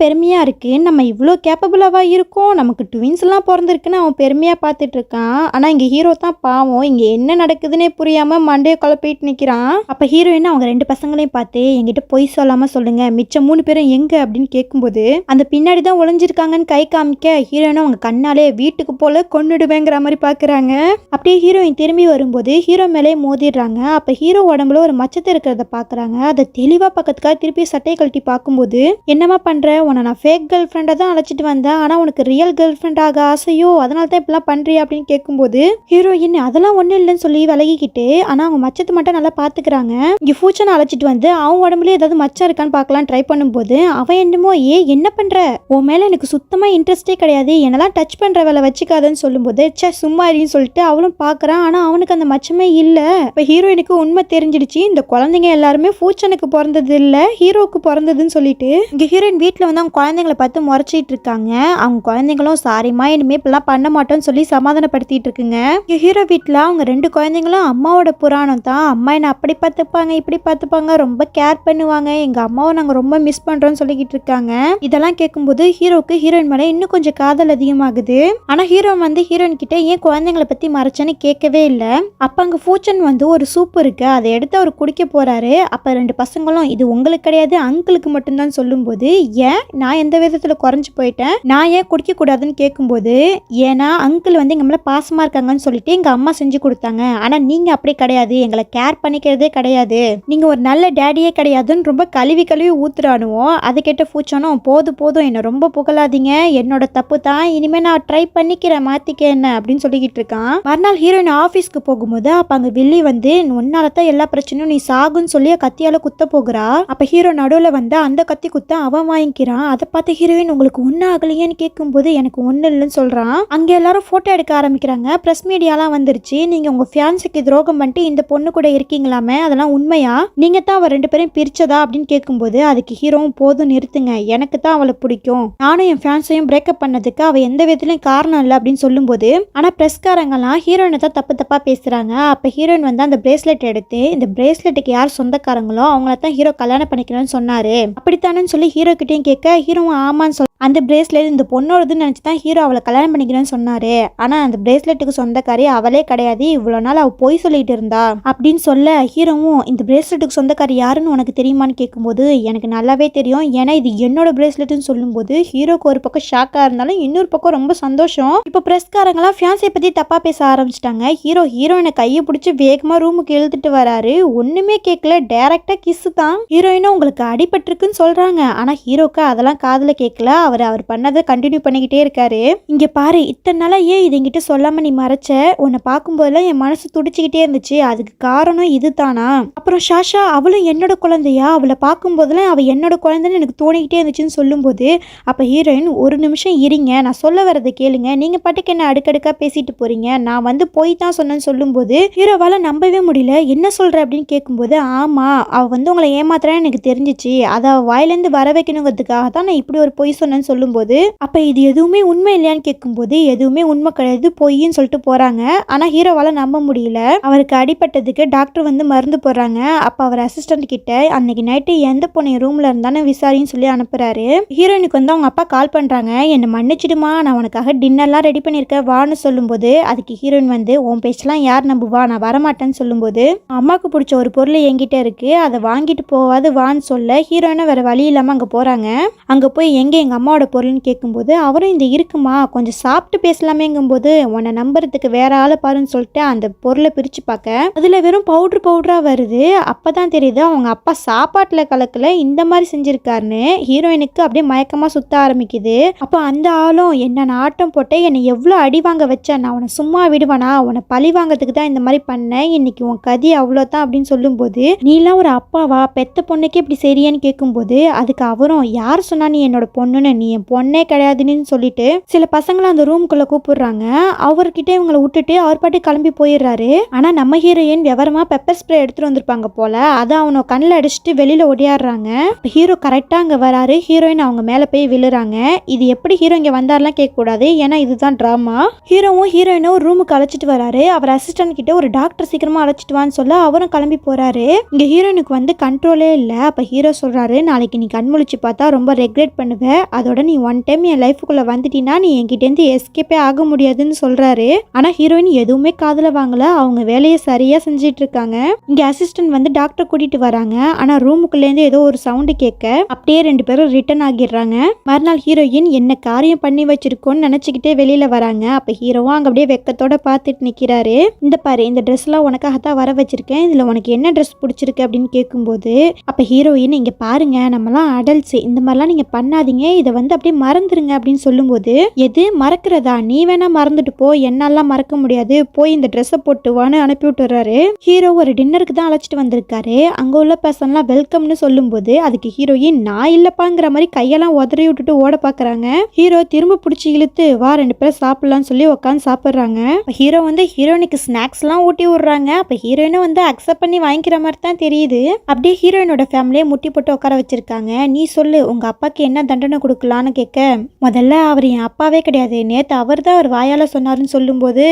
பெருமையா இருக்கு, நம்ம இவ்வளோ கேப்பபிளாவா இருக்கோம், நமக்கு ட்வின்ஸ் எல்லாம் பிறந்திருக்குன்னு அவன் பெருமையா பார்த்துட்டு இருக்கான். ஆனா இங்க ஹீரோ தான் பாவம் இங்க என்ன நடக்குதுன்னே புரியாம மண்டையை குழப்பிட்டு நிக்கிறான். அப்ப ஹீரோயின் அவங்க ரெண்டு பசங்களையும் பார்த்து என்கிட்ட பொய் சொல்லாம சொல்லுங்க மிச்சம் மூணு பேரும் எங்க அப்படின்னு கேட்கும்போது அந்த பின்னாடி தான் ஒளிஞ்சிருக்காங்கன்னு கை காமிக்க ஹீரோயினும் அவங்க கண்ணாலே வீட்டுக்கு போல கொன்னுடுவேங்கிற மாதிரி பாக்குறாங்க. அப்படியே ஹீரோயின் திரும்பி வரும்போது ஹீரோ மேலே மோதிடுறாங்க. அப்ப ஹீரோ உடம்புல ஒரு மச்சத்தை இருக்கிறத பாக்குறாங்க. அதை தெளிவா பக்கத்துக்காக திருப்பி சட்டையை கழட்டி பார்க்கும்போது என்னமா பண்ற, உன்னை நான் ஃபேக் கேர்ள் ஃப்ரெண்டை தான் அழைச்சிட்டு வந்தேன், ஆனா உனக்கு ரியல் கேர்ள் ஃப்ரெண்ட் ஆக ஆசையோ அதனால தான் இப்படிலாம் பண்றியா அப்படின்னு கேட்கும்போது ஹீரோயின் அதெல்லாம் ஒன்றும் இல்லைன்னு சொல்லி விலகிக்கிட்டு ஆனா அவங்க மச்சத்தை மட்டும் நல்லா பாத்துக்கிறாங்க. இங்க பூச்சனை அழைச்சிட்டு வந்து அவன் உடம்புல ஏதாவது மச்சம் இருக்கான்னு பார்க்கலாம் ட்ரை பண்ணும்போது அவன் என்னமோ என்ன பண்ற, உன் மேல எனக்கு சுத்தமா இன்ட்ரெஸ்டே கிடையாது, என்னெல்லாம் டச் பண்ற வேலை வச்சுக்காதுன்னு சொல்லும்போது சும்மா இருன்னு சொல்லிட்டு அவளும் பாக்குறான். ஆனா அவனுக்கு அந்த மச்சமே இல்ல. இப்ப ஹீரோயினுக்கு உண்மை தெரிஞ்சிடுச்சு, இந்த குழந்தைங்க எல்லாருமே பூச்சனுக்கு பிறந்தது இல்ல ஹீரோக்கு பிறந்ததுன்னு சொல்லிட்டு இங்க ஹீரோயின் வீட்டுல வந்து அவங்க குழந்தைங்களை பார்த்து முறைச்சிட்டு இருக்காங்க. அவங்க குழந்தைங்களும் சாரிமா இனிமே இப்பெல்லாம் பண்ண மாட்டோம்னு சொல்லி சமாதானப்படுத்திட்டு இருக்குங்க. இங்க ஹீரோ வீட்டுல அவங்க ரெண்டு குழந்தைங்களும் அம்மாவோட புராணம் தான், அம்மா என்ன அப்படி பார்த்துப்பாங்க இப்படி பார்த்துப்பாங்க ரொம்ப கேர் பண்ணுவாங்க, எங்க அம்மாவை நாங்க ரொம்ப மிஸ் பண்றோம்னு சொல்லிக்கிட்டு இருக்காங்க. இதெல்லாம் கேட்கும்போது ஹீரோக்கு ஹீரோயின் மேல இன்னும் கொஞ்சம் காதல் அதிகமாகுது. ஆனா ஹீரோ வந்து ஹீரோயின் கிட்ட ஏன் குழந்தைங்களை பத்தி மறைச்சேன்னு கேட்கவே இல்ல. அப்ப அங்க பூச்சன் வந்து ஒரு சூப் இருக்கு அதை எடுத்து அவர் குடிக்க போறாரு. அப்ப ரெண்டு பசங்களும் இது உங்களுக்கு கிடையாது அங்கிளுக்கு மட்டும்தான் சொல்லும்போது ஏன் நான் எந்த விதத்துல குறைஞ்சு போயிட்டேன், நான் ஏன் குடிக்க கூடாதுன்னு கேட்கும்போது ஏன்னா அங்கிள் வந்து எங்க மேல பாசமா இருக்காங்கன்னு சொல்லிட்டு எங்க அம்மா செஞ்சு கொடுத்தாங்க, ஆனா நீங்க அப்படி கிடையாது எங்களை கேர் பண்ணிக்க நினைக்கிறதே கிடையாது, நீங்க ஒரு நல்ல டேடியே கிடையாதுன்னு ரொம்ப கழுவி கழுவி ஊத்துறானுவோம். அதை கேட்ட பூச்சானும் போதும் போதும் என்ன ரொம்ப புகழாதீங்க, என்னோட தப்பு தான், இனிமே நான் ட்ரை பண்ணிக்கிறேன், மாத்திக்க என்ன அப்படின்னு சொல்லிக்கிட்டு இருக்கான். மறுநாள் ஹீரோயின் ஆஃபீஸ்க்கு போகும்போது அப்ப அங்க வில்லி வந்து உன்னாலதான் எல்லா பிரச்சனையும், நீ சாகுன்னு சொல்லி கத்தியால குத்த போகிறா. அப்ப ஹீரோ நடுவுல வந்து அந்த கத்தி குத்த அவன் வாங்கிக்கிறான். அதை பார்த்து ஹீரோயின் உங்களுக்கு ஒண்ணு ஆகலையேன்னு கேட்கும்போது எனக்கு ஒண்ணு இல்லைன்னு சொல்றான். அங்க எல்லாரும் போட்டோ எடுக்க ஆரம்பிக்கிறாங்க. பிரஸ் மீடியாலாம் வந்துருச்சு. நீங்க உங்க ஃபியான்ஸுக்கு துரோகம் பண்ணிட்டு இந்த பொண்ணு கூட இருக்கீங்களாமே, அதெல்லாம் உண்மையா, நீங்க தான் அவ 2 பேரையும் பிரிச்சதா அப்படின்னு கேட்கும்போது அதுக்கு ஹீரோவும் போதும் நிறுத்துங்க, எனக்கு தான் அவளை பிடிக்கும், நானும் என் ஃபியான்ஸையும் பிரேக்கப் பண்ணதுக்கு அவ எந்த விதத்துலயும் காரணம் இல்லை அப்படின்னு சொல்லும்போது ஆனா பிரஸ்காரங்கெல்லாம் ஹீரோயினை தான் தப்பு தப்பா பேசுறாங்க. அப்ப ஹீரோயின் வந்து அந்த பிரேஸ்லெட் எடுத்து இந்த பிரேஸ்லெட்டுக்கு யார் சொந்தக்காரங்களோ அவங்கள தான் ஹீரோ கல்யாணம் பண்ணிக்கணும்னு சொன்னாரு, அப்படித்தானு சொல்லி ஹீரோ கிட்டையும் கேட்க ஹீரோவும் ஆமான்னு சொல்ல அந்த பிரேஸ்லெட் இந்த பொண்ணோடதுன்னு நினச்சி தான் ஹீரோ அவளை கல்யாணம் பண்ணிக்கிறேன்னு சொன்னாரு. ஆனால் அந்த பிரேஸ்லெட்டுக்கு சொந்தக்காரி அவளே கிடையாது, இவ்வளோ நாள் அவள் பொய் சொல்லிட்டு இருந்தா அப்படின்னு சொல்ல ஹீரோவும் இந்த பிரேஸ்லெட்டுக்கு சொந்தக்காரி யாருன்னு உனக்கு தெரியுமான்னு கேட்கும்போது எனக்கு நல்லாவே தெரியும், ஏன்னா இது என்னோட பிரேஸ்லெட்னு சொல்லும்போது ஹீரோக்கு ஒரு பக்கம் ஷாக்காக இருந்தாலும் இன்னொரு பக்கம் ரொம்ப சந்தோஷம். இப்போ பிரஸ்காரங்களாம் ஃபியான்ஸை பற்றி தப்பாக பேச ஆரம்பிச்சிட்டாங்க. ஹீரோயினை கையை பிடிச்சி வேகமாக ரூமுக்கு இழுத்துட்டு வராரு. ஒன்றுமே கேட்கல, டைரக்டாக கிஸ்ஸு தான். ஹீரோயினும் உங்களுக்கு அடிபட்டிருக்குன்னு சொல்கிறாங்க. ஆனால் ஹீரோக்கு அதெல்லாம் காதில் கேட்கல. அவர் பண்ணதை கண்டினியூ பண்ணிக்கிட்டே இருக்காரு. இங்க பாரு, இத்தனை நாளா ஏன் இது என்கிட்ட சொல்லாம நீ மறைச்ச, உன்னை பார்க்கும்போதெல்லாம் என் மனசு துடிச்சுக்கிட்டே இருந்துச்சு, அதுக்கு காரணம் இதுதானா, அப்புறம் ஷாஷா அவளும் என்னோட குழந்தையா, அவளை பார்க்கும்போதெல்லாம் அவள் என்னோட குழந்தைன்னு எனக்கு தோணிக்கிட்டே இருந்துச்சுன்னு சொல்லும்போது அப்ப ஹீரோயின் ஒரு நிமிஷம் இருங்க, நான் சொல்ல வரதை கேளுங்க, நீங்க பாட்டுக்கு என்ன அடுக்கடுக்கா பேசிட்டு போறீங்க, நான் வந்து போய் தான் சொன்னேன்னு சொல்லும்போது ஹீரோவால நம்பவே முடியல. என்ன சொல்ற அப்படின்னு கேட்கும்போது ஆமா, அவ வந்து உங்களை ஏமாத்துறான்னு எனக்கு தெரிஞ்சிச்சு, அதை வாயிலேருந்து வர வைக்கணுங்கிறதுக்காக தான் நான் இப்படி ஒரு பொய் சொன்னேன்னு சொல்லும்போது அப்ப இது எதுவுமே உண்மை இல்லையான்னு கேட்கும்போது எதுவுமே உண்மை கிடையாது, பொய்ன்னு சொல்லிட்டு போறாங்க. ஆனா ஹீரோவால நம்ப முடியல. அவருக்கு அடிபட்டதுக்கு டாக்டர் வந்து மருந்து போடுறாங்க. அப்ப அவர் அசிஸ்டன்ட் கிட்ட அன்னைக்கு நைட்டு எந்த பொண்ணு ரூம்ல இருந்தானு விசாரின்னு சொல்லி அனுப்புறாரு. ஹீரோயினுக்கு வந்து அவங்க அப்பா கால் பண்றாங்க, என்ன மன்னிச்சிடுமா, நான் உனக்காக டின்னர்லாம் ரெடி பண்ணிருக்கேன் வான்னு சொல்லும்போது அதுக்கு ஹீரோயின் வந்து உன் பேச்செல்லாம் யார் நம்புவா, நான் வரமாட்டேன்னு சொல்லும்போது அம்மாவுக்கு பிடிச்ச ஒரு பொருள் என்கிட்ட இருக்கு, அதை வாங்கிட்டு போவாது வான்னு சொல்ல ஹீரோயினை வேற வழி இல்லாம அங்க போறாங்க. அங்க போய் எங்க எங்க அம்மாவோட பொருள்னு கேட்கும்போது அவரும் இந்த இருக்குமா கொஞ்சம் சாப்பிட்டு பேசலாமேங்கும்போது உன்னை நம்புறதுக்கு வேற ஆளை பாருன்னு சொல்லிட்டு அந்த பொருளை பிரிச்சு பார்க்க அதுல வெறும் பவுடரா வருது. அப்பதான் தெரியுது அவங்க அப்பா சாப்பாட்டுல கலக்கல இந்த மாதிரி செஞ்சிருக்காருன்னு. ஹீரோயினுக்கு அப்படியே மயக்கமா சுத்த ஆரம்பிக்குது. அப்ப அந்த ஆளும் என்ன ஆட்டம் போட்டு என்னை எவ்வளவு அடி வாங்க வச்ச, நான் உன்னை சும்மா விடுவானா, உன்னை பழி வாங்கிறதுக்கு தான் இந்த மாதிரி பண்ணேன், இன்னைக்கு உன் கதி அவ்வளோதான் அப்படின்னு சொல்லும்போது நீலாம் ஒரு அப்பாவா, பெத்த பொண்ணுக்கே இப்படி சரியான்னு கேட்கும்போது அதுக்கு அவரும் யார் சொன்னா நீ என்னோட பொண்ணுன்னு, நீ என் பொண்ணே கிடையாதுன்னு சொல்லிட்டு சில பசங்களை அந்த ரூம்குள்ள கூப்பிடுறாங்க. அவர்கிட்ட இவங்களை விட்டுட்டு அவர் பாட்டு கிளம்பி போயிடுறாரு. ஆனா நம்ம ஹீரோயின் விவரமா பெப்பர் ஸ்ப்ரே எடுத்துட்டு வந்திருப்பாங்க போல, அதை அவனை கண்ணில் அடிச்சுட்டு வெளியில ஓடியாடுறாங்க. ஹீரோ கரெக்டா அங்க வராரு. ஹீரோயின் அவங்க மேல போய் விழுறாங்க. இது எப்படி ஹீரோ இங்க வந்தாரெல்லாம் கேட்க கூடாது, ஏன்னா இதுதான் டிராமா. ஹீரோவும் ஹீரோயினும் ரூமுக்கு அழைச்சிட்டு வராரு. அவர் அசிஸ்டன்ட் கிட்ட ஒரு டாக்டர் சீக்கிரமா அழைச்சிட்டு வான்னு சொல்ல அவரும் கிளம்பி போறாரு. இங்க ஹீரோயினுக்கு வந்து கண்ட்ரோலே இல்ல. அப்ப ஹீரோ சொல்றாரு, நாளைக்கு நீ கண்முழிச்சு பார்த்தா ரொம்ப ரெக்ரெட் பண்ணுவ, அதோட நீ ஒன் டைம் என் லைஃபுக்குள்ள வந்துட்டீங்கன்னா நீ என்கிட்டேருந்து எஸ்கேப்பே ஆக முடியாதுன்னு சொல்றாரு. ஆனா ஹீரோயின் எதுவுமே காதுல வாங்கல, அவங்க வேலையை சரியா செஞ்சிட்டு இருக்காங்க. இங்க அசிஸ்டன்ட் வந்து டாக்டர் கூட்டிட்டு வராங்க. ஆனா ரூமுக்குள்ள இருந்து ஏதோ ஒரு சவுண்டு கேட்க அப்படியே 2 பேரும் ரிட்டர்ன் ஆகிடுறாங்க. மறுநாள் ஹீரோயின் என்ன காரியம் பண்ணி வச்சிருக்கோன்னு நினைச்சுக்கிட்டே வெளியில வராங்க. அப்ப ஹீரோவும் அங்க அப்படியே வெக்கத்தோட பார்த்துட்டு நிக்கிறாரு. இந்த பாரு, இந்த ட்ரெஸ் எல்லாம் உனக்காகத்தான் வர வச்சிருக்கேன், இதுல உனக்கு என்ன ட்ரெஸ் பிடிச்சிருக்கு அப்படின்னு கேட்கும்போது அப்ப ஹீரோயின் இங்க பாருங்க, நம்மலாம் அடல்ட்ஸ், இந்த மாதிரிலாம் நீங்க பண்ணாதீங்க, இதை வந்து அப்படியே மறந்துருங்க அப்படின்னு சொல்லும்போது எது மறக்கிறதா, நீ வேணா மறந்துட்டு போ, என்னாலாம் மறக்க முடியாது, போய் இந்த ட்ரெஸ்ஸை போட்டுவான்னு அனுப்பி விட்டுறாரு. ஹீரோ ஒரு டின்னருக்கு தான் அழைச்சிட்டு வந்திருக்காரு. அங்க உள்ள பர்சன்லாம் வெல்கம்னு சொல்லும்போது அதுக்கு ஹீரோயின் நான் இல்லப்பாங்கிற மாதிரி கையெல்லாம் உதறி விட்டுட்டு ஓட பாக்குறாங்க. ஹீரோ திரும்ப பிடிச்சி இழுத்து வா 2 பேரும் சாப்பிடலாம்னு சொல்லி உட்காந்து சாப்பிடுறாங்க. ஹீரோ வந்து ஹீரோயினுக்கு ஸ்நாக்ஸ் எல்லாம் ஊட்டி விடுறாங்க. அப்ப ஹீரோயினும் வந்து அக்செப்ட் பண்ணி வாங்கிக்கிற மாதிரி தான் தெரியுது. அப்படியே ஹீரோயினோட ஃபேமிலியை முட்டி போட்டு உட்கார வச்சிருக்காங்க. நீ சொல்லு, உங்க அப்பாக்கு என்ன தண்டனை கொடுக்கலான்னு கேட்க முதல்ல அவர் என் அப்பாவே கிடையாது, நேற்று அவர் தான் அவர் வாயால் சொன்னாருன்னு சொல்லும்போது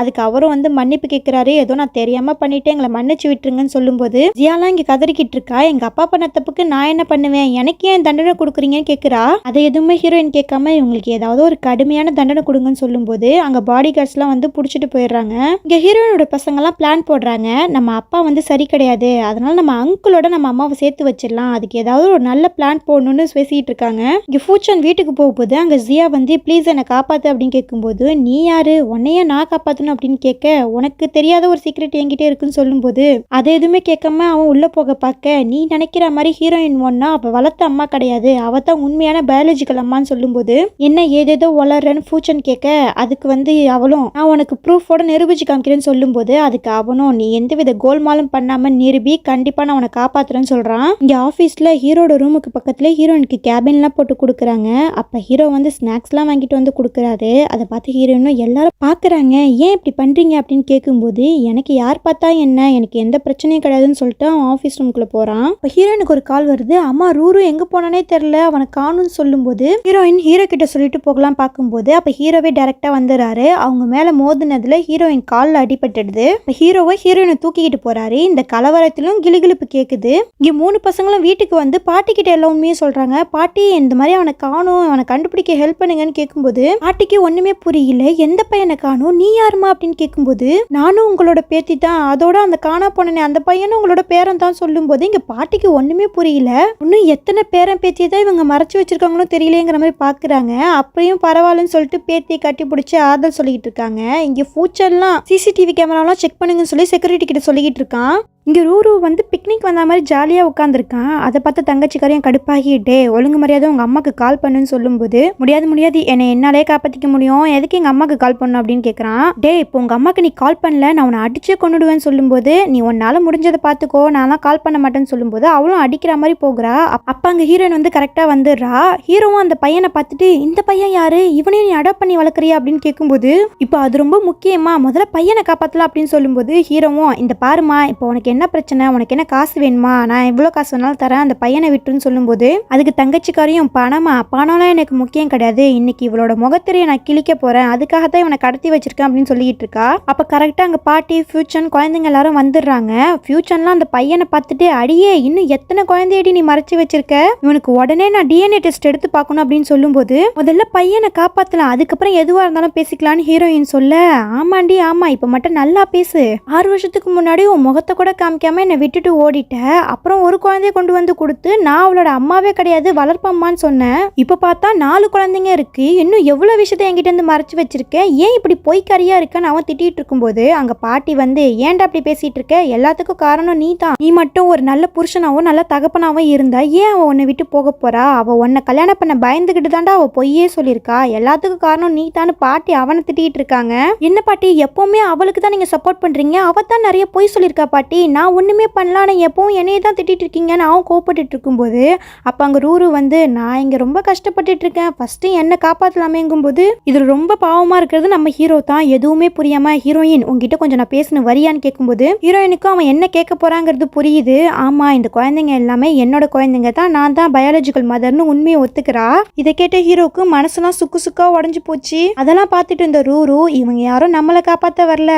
அதுக்கு அவரும் வந்து மன்னிப்பு கேட்குறாரு. ஏதோ நான் தெரியாமல் பண்ணிட்டு எங்களை மன்னிச்சு விட்டுருங்கன்னு சொல்லும்போது ஜியாலாம் இங்கே கதறிக்கிட்டு இருக்கா. எங்கள் அப்பா பண்ண தப்புக்கு நான் என்ன பண்ணுவேன், எனக்கு ஏன் தண்டனை கொடுக்குறீங்கன்னு கேட்குறா. அதை எதுவுமே ஹீரோயின் கேட்காம இவங்களுக்கு ஏதாவது ஒரு கடுமையான தண்டனை கொடுங்கன்னு சொல்லும்போது அங்கே பாடி கார்ட்ஸ்லாம் வந்து பிடிச்சிட்டு போயிடுறாங்க. இங்கே ஹீரோயினோட பசங்கள்லாம் பிளான் போடுறாங்க, நம்ம அப்பா வந்து சரி கிடையாது, அதனால நம்ம அங்கிளோட நம்ம அம்மாவை சேர்த்து வச்சிடலாம், அதுக்கு ஏதாவது ஒரு நல்ல பிளான் போடணும்னு பேசிட்டு இருக்காங்க. இங்கே ஃபூச்சன் வீட்டுக்கு போகும்போது அங்கே ஜியா வந்து ப்ளீஸ் என்னை காப்பாற்று அப்படின்னு கேட்கும்போது நீ யாரு, உன்னைய நான் காப்பாற்றணும் அப்படின்னு கேட்க உனக்கு தெரியாத ஒரு சீக்ரெட் என்கிட்ட இருக்குன்னு சொல்லும்போது அதை எதுவுமே கேட்காம அவன் உள்ள போக பார்க்க, நீ நினைக்கிற மாதிரி ஹீரோயின் ஒன்னா அவ வளர்த்த அம்மா கிடையாது, அவ தான் உண்மையான பயாலஜிக்கல் அம்மான்னு சொல்லும்போது என்ன ஏதேதோ வளர்றன்னு பூச்சன் கேட்க, அதுக்கு அவளும் நான் உனக்கு ப்ரூஃபோட நிரூபிச்சு காமிக்கிறேன்னு சொல்லும்போது அதுக்கு அவனும் நீ எந்தவித கோல்மாலும் பண்ணாம நிரூபி, கண்டிப்பா நான் உன்னை காப்பாத்துறேன்னு சொல்றான். இங்க ஆபீஸ்ல ஹீரோட ரூமுக்கு பக்கத்துல ஹீரோயினுக்கு கேபின்லாம் போட்டு கொடுக்குறாங்க. அப்ப ஹீரோ ஸ்நாக்ஸ்லாம் வாங்கிட்டு வந்து கொடுக்குறாரு. அதை பார்த்து ஹீரோயினும் எல்லாரும் பாக்குறாங்க. ஏன் இப்படி பண்றீங்க அப்படின்னு கேட்கும்போது எனக்கு யார் பார்த்தா என்ன, எனக்கு எந்த பிரச்சனையும் கிடையாதுன்னு சொல்லிட்டு அவன் ஆஃபீஸ் ரூமுக்குள்ள போறான். இப்போ ஹீரோயினுக்கு ஒரு கால் வருது. அம்மா ரூரு எங்க போனானே தெரியல, அவனை காணும்னு சொல்லும்போது ஹீரோயின் ஹீரோ கிட்ட சொல்லிட்டு போகலாம் பார்க்கும்போது அப்ப ஹீரோவே டைரக்டா வந்துடுறாரு. அவங்க மேல மோதினதுல ஹீரோயின் காலில் அடிபட்டுடுது. ஹீரோவை ஹீரோயினை தூக்கிக்கிட்டு போறாரு. இந்த கலவரத்திலும் கிளுகிளுப்பு கேக்குது. இங்க 3 பசங்களும் வீட்டுக்கு வந்து பாட்டி கிட்ட எல்லா உண்மையும் சொல்றாங்க. பாட்டி இந்த மாதிரி அவனை காணும், அவனை கண்டுபிடிக்க ஹெல்ப் பண்ணுங்கன்னு கேட்கும்போது பாட்டிக்கு ஒண்ணுமே புரியல. எந்த பையனை காணும், நீ யாருமா அப்படின்னு கேட்கும்போது நானும் உங்களோட பேத்தி தான், அதோட அந்த காணா போனே அந்த பையனும் உங்களோட பேரன் தான் சொல்லும்போது இங்க பாட்டிக்கு ஒண்ணுமே புரியல. இன்னும் எத்தனை பேரன் பேத்தியை தான் இவங்க மறைச்சு வச்சிருக்காங்களோ தெரியலேங்கிற மாதிரி பாக்குறாங்க. அப்படியும் பரவாயில்லன்னு சொல்லிட்டு பேத்தியை கட்டி பிடிச்சி ஆறுதல் சொல்லிட்டு இருக்காங்க. இங்க பூச்செல்லாம் சிசிடிவி கேமராலாம் செக் பண்ணுங்கன்னு சொல்லி செக்யூரிட்டி கிட்ட சொல்லிட்டு இருக்கான். இங்கே ரூரு பிக்னிக் வந்த மாதிரி ஜாலியாக உட்காந்துருக்கான். அதை பார்த்து தங்கச்சிக்காரையும் கடுப்பாகிட்டே ஒழுங்கு மரியாதை உங்கள் அம்மாவுக்கு கால் பண்ணுன்னு சொல்லும்போது முடியாது என்னை என்னாலே காப்பாற்றிக்க முடியும், எதுக்கு எங்கள் அம்மாவுக்கு கால் பண்ணணும் அப்படின்னு கேட்குறான். இப்போ உங்கள் அம்மாவுக்கு நீ கால் பண்ணல, நான் உன்னை அடிச்சே கொண்டுடுவேன்னு சொல்லும்போது நீ உன்னால் முடிஞ்சதை பார்த்துக்கோ, நான்லாம் கால் பண்ண மாட்டேன்னு சொல்லும்போது அவளும் அடிக்கிற மாதிரி போகிறா. அப்போ அங்கே ஹீரோயின் கரெக்டாக வந்துடுறா. ஹீரோவும் அந்த பையனை பார்த்துட்டு இந்த பையன் யாரு, இவனையும் நீ அடாப்ட் பண்ணி வளர்க்குறியா அப்படின்னு கேட்கும்போது இப்போ அது ரொம்ப முக்கியமா, முதல்ல பையனை காப்பாற்றலாம் அப்படின்னு சொல்லும்போது ஹீரோவும் இந்த பாருமா, இப்போ உனக்கு என்ன பிரச்சனை, உனக்கு என்ன காசு வேணுமா, நான் எவ்வளோ காசு வேணாலும் தரேன், அந்த பையனை விட்டுன்னு சொல்லும்போது அதுக்கு தங்கச்சிக்காரையும் பணம்லாம் எனக்கு முக்கியம் கிடையாது, இன்னைக்கு இவளோட முகத்திரையை நான் கிழிக்க போறேன், அதுக்காக தான் இவனை கடத்தி வச்சிருக்கேன் அப்படின்னு சொல்லிட்டு இருக்கா. அப்ப கரெக்டா அங்க பாட்டி ஃபியூச்சன் குழந்தைங்க எல்லாரும் வந்துடுறாங்க. ஃபியூச்சன்லாம் அந்த பையனை பார்த்துட்டு அடியே இன்னும் எத்தனை குழந்தையடி நீ மறைச்சு வச்சிருக்க, இவனுக்கு உடனே நான் டிஎன்ஏ டெஸ்ட் எடுத்து பார்க்கணும் அப்படின்னு சொல்லும்போது முதல்ல பையனை காப்பாத்தலாம், அதுக்கப்புறம் எதுவா இருந்தாலும் பேசிக்கலான்னு ஹீரோயின் சொல்ல, ஆமாண்டி ஆமா இப்ப மட்டும் நல்லா பேசு, 6 வருஷத்துக்கு முன்னாடி உன் முகத்தை கூட காமிக்காம என்னை விட்டுட்டு ஓடிட்ட, அப்புறம் ஒரு குழந்தைய கொண்டு வந்து கொடுத்து நான் அவளோட அம்மாவே கிடையாது வளர்ப்பம்மான்னு சொன்னேன், இப்ப பார்த்தா 4 குழந்தைங்க இருக்கு, இன்னும் எவ்வளவு விஷயத்த என்கிட்ட இருந்து மறைச்சு வச்சிருக்கேன், ஏன் இப்படி பொய்க்காரியா இருக்கன்னு அவன் திட்டிட்டு இருக்கும்போது அங்க பாட்டி ஏன்டா அப்படி பேசிட்டு இருக்க, எல்லாத்துக்கும் காரணம் நீ தான், நீ மட்டும் ஒரு நல்ல புருஷனாவும் நல்ல தகப்பனாவும் இருந்தா ஏன் அவன் உன்னை விட்டு போக போறா, அவ உன்னை கல்யாணம் பண்ண பயந்துகிட்டு தாண்டா அவ பொய்யே சொல்லியிருக்கா, எல்லாத்துக்கும் காரணம் நீ தான் பாட்டி அவனை திட்டிட்டு இருக்காங்க. என்ன பாட்டி எப்பவுமே அவளுக்கு தான் நீங்க சப்போர்ட் பண்றீங்க, அவ தான் நிறைய பொய் சொல்லியிருக்கா பாட்டி, நான் ஒண்ணுமே பண்ணலான்னு எப்பவும் என்னையே தான் திட்டிட்டு இருக்கீங்கன்னு அவன் கோவப்பட்டு இருக்கும்போது அப்ப அங்க ரூரு நான் இங்க ரொம்ப கஷ்டப்பட்டுட்டு இருக்கேன், ஃபர்ஸ்ட் என்ன காப்பாத்தலாமேங்கும்போது இதுல ரொம்ப பாவமா இருக்கிறது நம்ம ஹீரோ தான். எதுவுமே புரியாம ஹீரோயின் உங்ககிட்ட கொஞ்சம் நான் பேசணும் வரியான்னு கேட்கும்போது ஹீரோயினுக்கும் அவன் என்ன கேட்க போறாங்கிறது புரியுது. ஆமா இந்த குழந்தைங்க எல்லாமே என்னோட குழந்தைங்க தான், நான் தான் பயாலஜிக்கல் மதர்னு உண்மையை ஒத்துக்கிறா. இதை கேட்ட ஹீரோக்கு மனசுலாம் சுக்கு சுக்கா உடஞ்சு போச்சு. அதெல்லாம் பார்த்துட்டு இருந்த ரூரு இவங்க யாரும் நம்மளை காப்பாத்த வரல,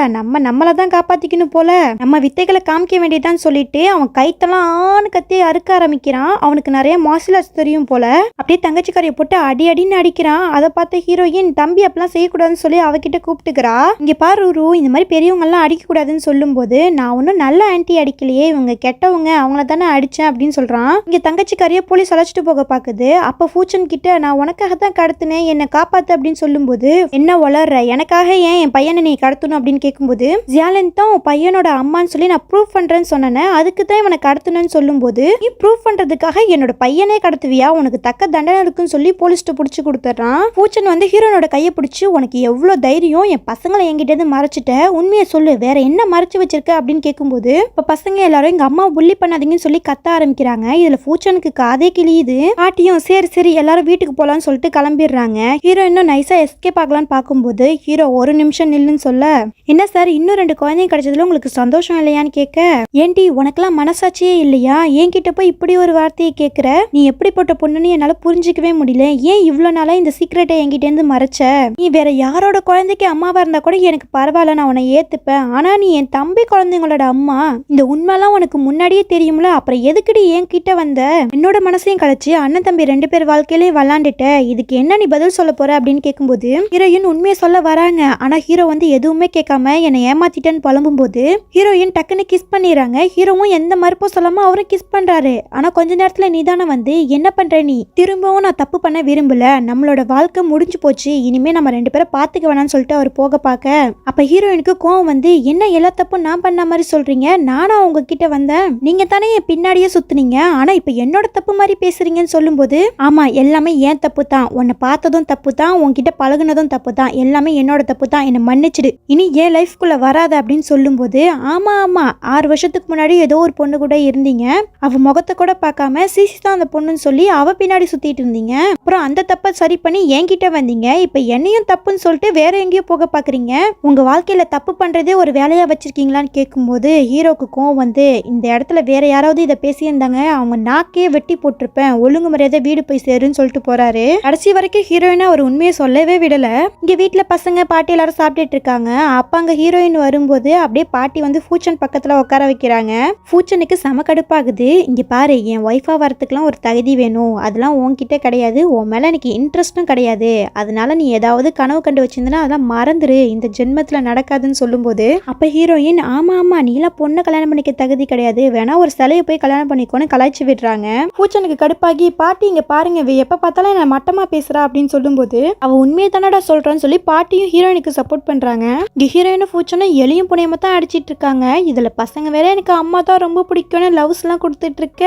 நம்மளை தான் காப்பாத்திக்கணும் போல, நம்ம வித்தைகளை காமிக்க வேண்டியதான் சொல்லிட்டு அவன் கைத்தெல்லாம் ஆணு கத்தி அறுக்க ஆரம்பிக்கிறான். அவனுக்கு நிறைய மார்ஷல் ஆர்ட்ஸ் தெரியும் போல. அப்படியே தங்கச்சிக்காரையை போட்டு அடின்னு அடிக்கிறான். அதை பார்த்த ஹீரோயின் தம்பி அப்பெல்லாம் செய்யக்கூடாதுன்னு சொல்லி அவகிட்ட கூப்பிட்டுக்கிறா. இங்க பாரு ரூ, இந்த மாதிரி பெரியவங்க எல்லாம் அடிக்க கூடாதுன்னு சொல்லும்போது நான் ஒன்னும் நல்ல ஆன்டி அடிக்கலையே, இவங்க கெட்டவங்க, அவங்கள தானே அடிச்சேன் அப்படின்னு சொல்றான். இங்க தங்கச்சிக்காரையை போலீஸ் அழைச்சிட்டு போக பாக்குது. அப்ப பூச்சன் கிட்ட நான் உனக்காக தான் கடத்தினேன், என்னை காப்பாத்து அப்படின்னு சொல்லும்போது என்ன வளர்ற, எனக்காக ஏன் என் பையனை நீ கடத்தணும் அப்படின்னு கேட்கும்போது ஜியாலன் தான் பையனோட அம்மான்னு சொல்லி நான் ப்ரூஃப் பண்றேன்னு சொன்னேன், அதுக்கு தான் இவனை கடத்தணும்னு சொல்லும்போது நீ ப்ரூஃப் பண்றதுக்காக என்னோட பையனே கடத்துவியா, உனக்கு தக்க தண்டனை இருக்குன்னு சொல்லி போலீஸ்ட்டு பிடிச்சி கொடுத்துட்றான். பூச்சன் ஹீரோனோட கையை பிடிச்சி உனக்கு எவ்வளவு தைரியம், என் பசங்களை என்கிட்ட இருந்து மறைச்சிட்ட, உண்மையை சொல்லு, வேற என்ன மறைச்சு வச்சிருக்க அப்படின்னு கேட்கும்போது இப்ப பசங்க எல்லாரும் எங்க அம்மா புள்ளி பண்ணாதீங்கன்னு சொல்லி கத்த ஆரம்பிக்கிறாங்க. இதுல பூச்சனுக்கு காதே கிளியுது. பாட்டியும் சரி எல்லாரும் வீட்டுக்கு போலான்னு சொல்லிட்டு கிளம்பிடுறாங்க. ஹீரோ இன்னும் நைஸா எஸ்கேப் ஆகலான்னு பார்க்கும்போது ஹீரோ ஒரு நிமிஷம் நில்லுன்னு சொல்ல, என்ன சார் இன்னும் 2 குழந்தைங்க கிடைச்சதுல உங்களுக்கு சந்தோஷம் இல்லையான்னு கேட்க, ஏண்டி உனக்கெல்லாம் மனசாட்சியே இல்லையா, என்கிட்ட போய் இப்படி ஒரு வார்த்தையை கேட்குற, நீ எப்படிப்பட்ட பொண்ணுன்னு என்னால புரிஞ்சிக்கவே முடியல, ஏன் இவ்வளவு நாளா இந்த சீக்கிரட்டை என்கிட்ட இருந்து மறைச்ச, நீ வேற யாரோட குழந்தைக்கு அம்மாவா இருந்தா கூட எனக்கு பரவாயில்ல, நான் உன்னை ஏத்துப்பேன், ஆனா நீ என் தம்பி குழந்தைங்களோட அம்மா, இந்த உண்மைலாம் உனக்கு முன்னாடியே தெரியும்ல, அப்புறம் எதுக்குடி என்கிட்ட வந்த, என்னோட மனசையும் கழிச்சு அண்ணன் தம்பி 2 பேர் வாழ்க்கையிலேயே விளாண்டுட்ட, இதுக்கு என்ன நீ பதில் சொல்ல போற அப்படின்னு கேட்கும்போது ஹீரோயின் உண்மையை சொல்ல வராங்க. ஆனா ஹீரோ எதுவுமே கேட்காம என்னை ஏமாத்திட்டேன்னு புலம்பும் போது ஹீரோயின் டக்குன்னு கிஸ் பண்ணிடுறாங்க. ஹீரோவும் எந்த மறுப்பும் சொல்லாம அவரும் கிஸ் பண்றாரு. ஆனா கொஞ்ச நேரத்துல நிதானம் வந்து என்ன பண்ற நீ, திரும்பவும் நான் தப்பு பண்ண விரும்பல, நம்மளோட வாழ்க்கை முடிஞ்சு போச்சு, இனிமே நம்ம 2 பேரும் பாத்துக்க வேணாம்னு சொல்லிட்டு அவர் போக பார்க்க அப்ப ஹீரோயினுக்கு கோவம் வந்து என்ன எல்லா தப்பும் நான் பண்ண மாதிரி சொல்றீங்க, நானா உங்ககிட்ட வந்தேன், நீங்க தானே என் பின்னாடியே சுத்துனீங்க, ஆனா இப்ப என்னோட தப்பு மாதிரி பேசுறீங்கன்னு சொல்லும்போது ஆமா எல்லாமே ஏன் தப்பு தான், உன்னை பார்த்ததும் தப்பு தான், உன்கிட்ட பழகுனதும் தப்பு தான், எல்லாமே என்னோட தப்பு தான், என்னை மன்னிச்சிடு, இனி ஏன் லைஃப்குள்ள வராது அப்படின்னு சொல்லும்போது ஆமா ஆமா 6 வருஷத்துக்கு முன்னாடி ஏதோ ஒரு பொண்ணு கூட இருந்தீங்க, அவ முகத்தை கூட பார்க்காம சிசி தான் அந்த பொண்ணுன்னு சொல்லி அவ பின்னாடி சுத்திட்டு இருந்தீங்க, அப்புறம் அந்த தப்பை சரி பண்ணி என்கிட்ட வந்தீங்க, இப்ப என்னையும் தப்புன்னு சொல்லிட்டு வேற எங்கேயோ போக பாக்குறீங்க, உங்க வாழ்க்கையில தப்பு பண்றதே ஒரு வேலையா வச்சிருக்கீங்களான்னு கேட்கும்போது ஹீரோக்கு கோவம் வந்து இந்த இடத்துல வேற யாராவது இதை பேசியிருந்தாங்க அவங்க நாக்கே வெட்டி போட்டிருப்பேன், ஒழுங்கு மரியாதை வீடு போய் சேருன்னு சொல்லிட்டு போறாரு. கடைசி வரைக்கும் ஹீரோயினா அவர் உண்மையை சொல்லவே விடல. இங்க வீட்டுல பசங்க பாட்டி எல்லாரும் சாப்பிட்டுட்டு இருக்காங்க. அப்ப அங்க ஹீரோயின் வரும்போது அப்படியே பாட்டி வந்து பூச்சன் பக்கத்துல உட்கார வைக்கிறாங்க. பூச்சனுக்கு செம கடுப்பாகுது. இங்க பாரு, என் ஒய்ஃபா வரத்துக்குலாம் ஒரு தகுதி வேணும், அதெல்லாம் உன்கிட்ட கிடையாது, உன் மேல எனக்கு இன்ட்ரெஸ்டும் கிடையாது, அதனால நீ ஏதாவது கனவு கண்டு வச்சிருந்தனா அதெல்லாம் மறந்துரு, இந்த ஜென்மத்துல நடக்காதுன்னு சொல்லும்போது அப்ப ஹீரோயின் ஆமா ஆமா நீலாம் பொண்ணை கல்யாணம் பண்ணிக்க தகுதி கிடையாது, வேணா ஒரு சிலையை போய் கல்யாணம் பண்ணிக்கோன்னு கலாய்ச்சி விடுறாங்க. பூச்சனுக்கு கடுப்பாகி பாட்டி இங்க பாருங்க இவ எப்ப பார்த்தாலும் என்ன மட்டமா பேசுறா அப்படின்னு சொல்லும்போது அவ உண்மையை தானடா சொல்றான்னு சொல்லி பாட்டியும் ஹீரோயினுக்கு சப்போர்ட் பண்றாங்க. இங்க ஹீரோயினும் பூச்சனும் எலியும் புனையமா தான் அடிச்சிட்டு இருக்காங்க. இதுல பசங்க வேற எனக்கு அம்மா தான் ரொம்ப பிடிக்கும்னு லவ்ஸ் எல்லாம் கொடுத்துட்டு இருக்க.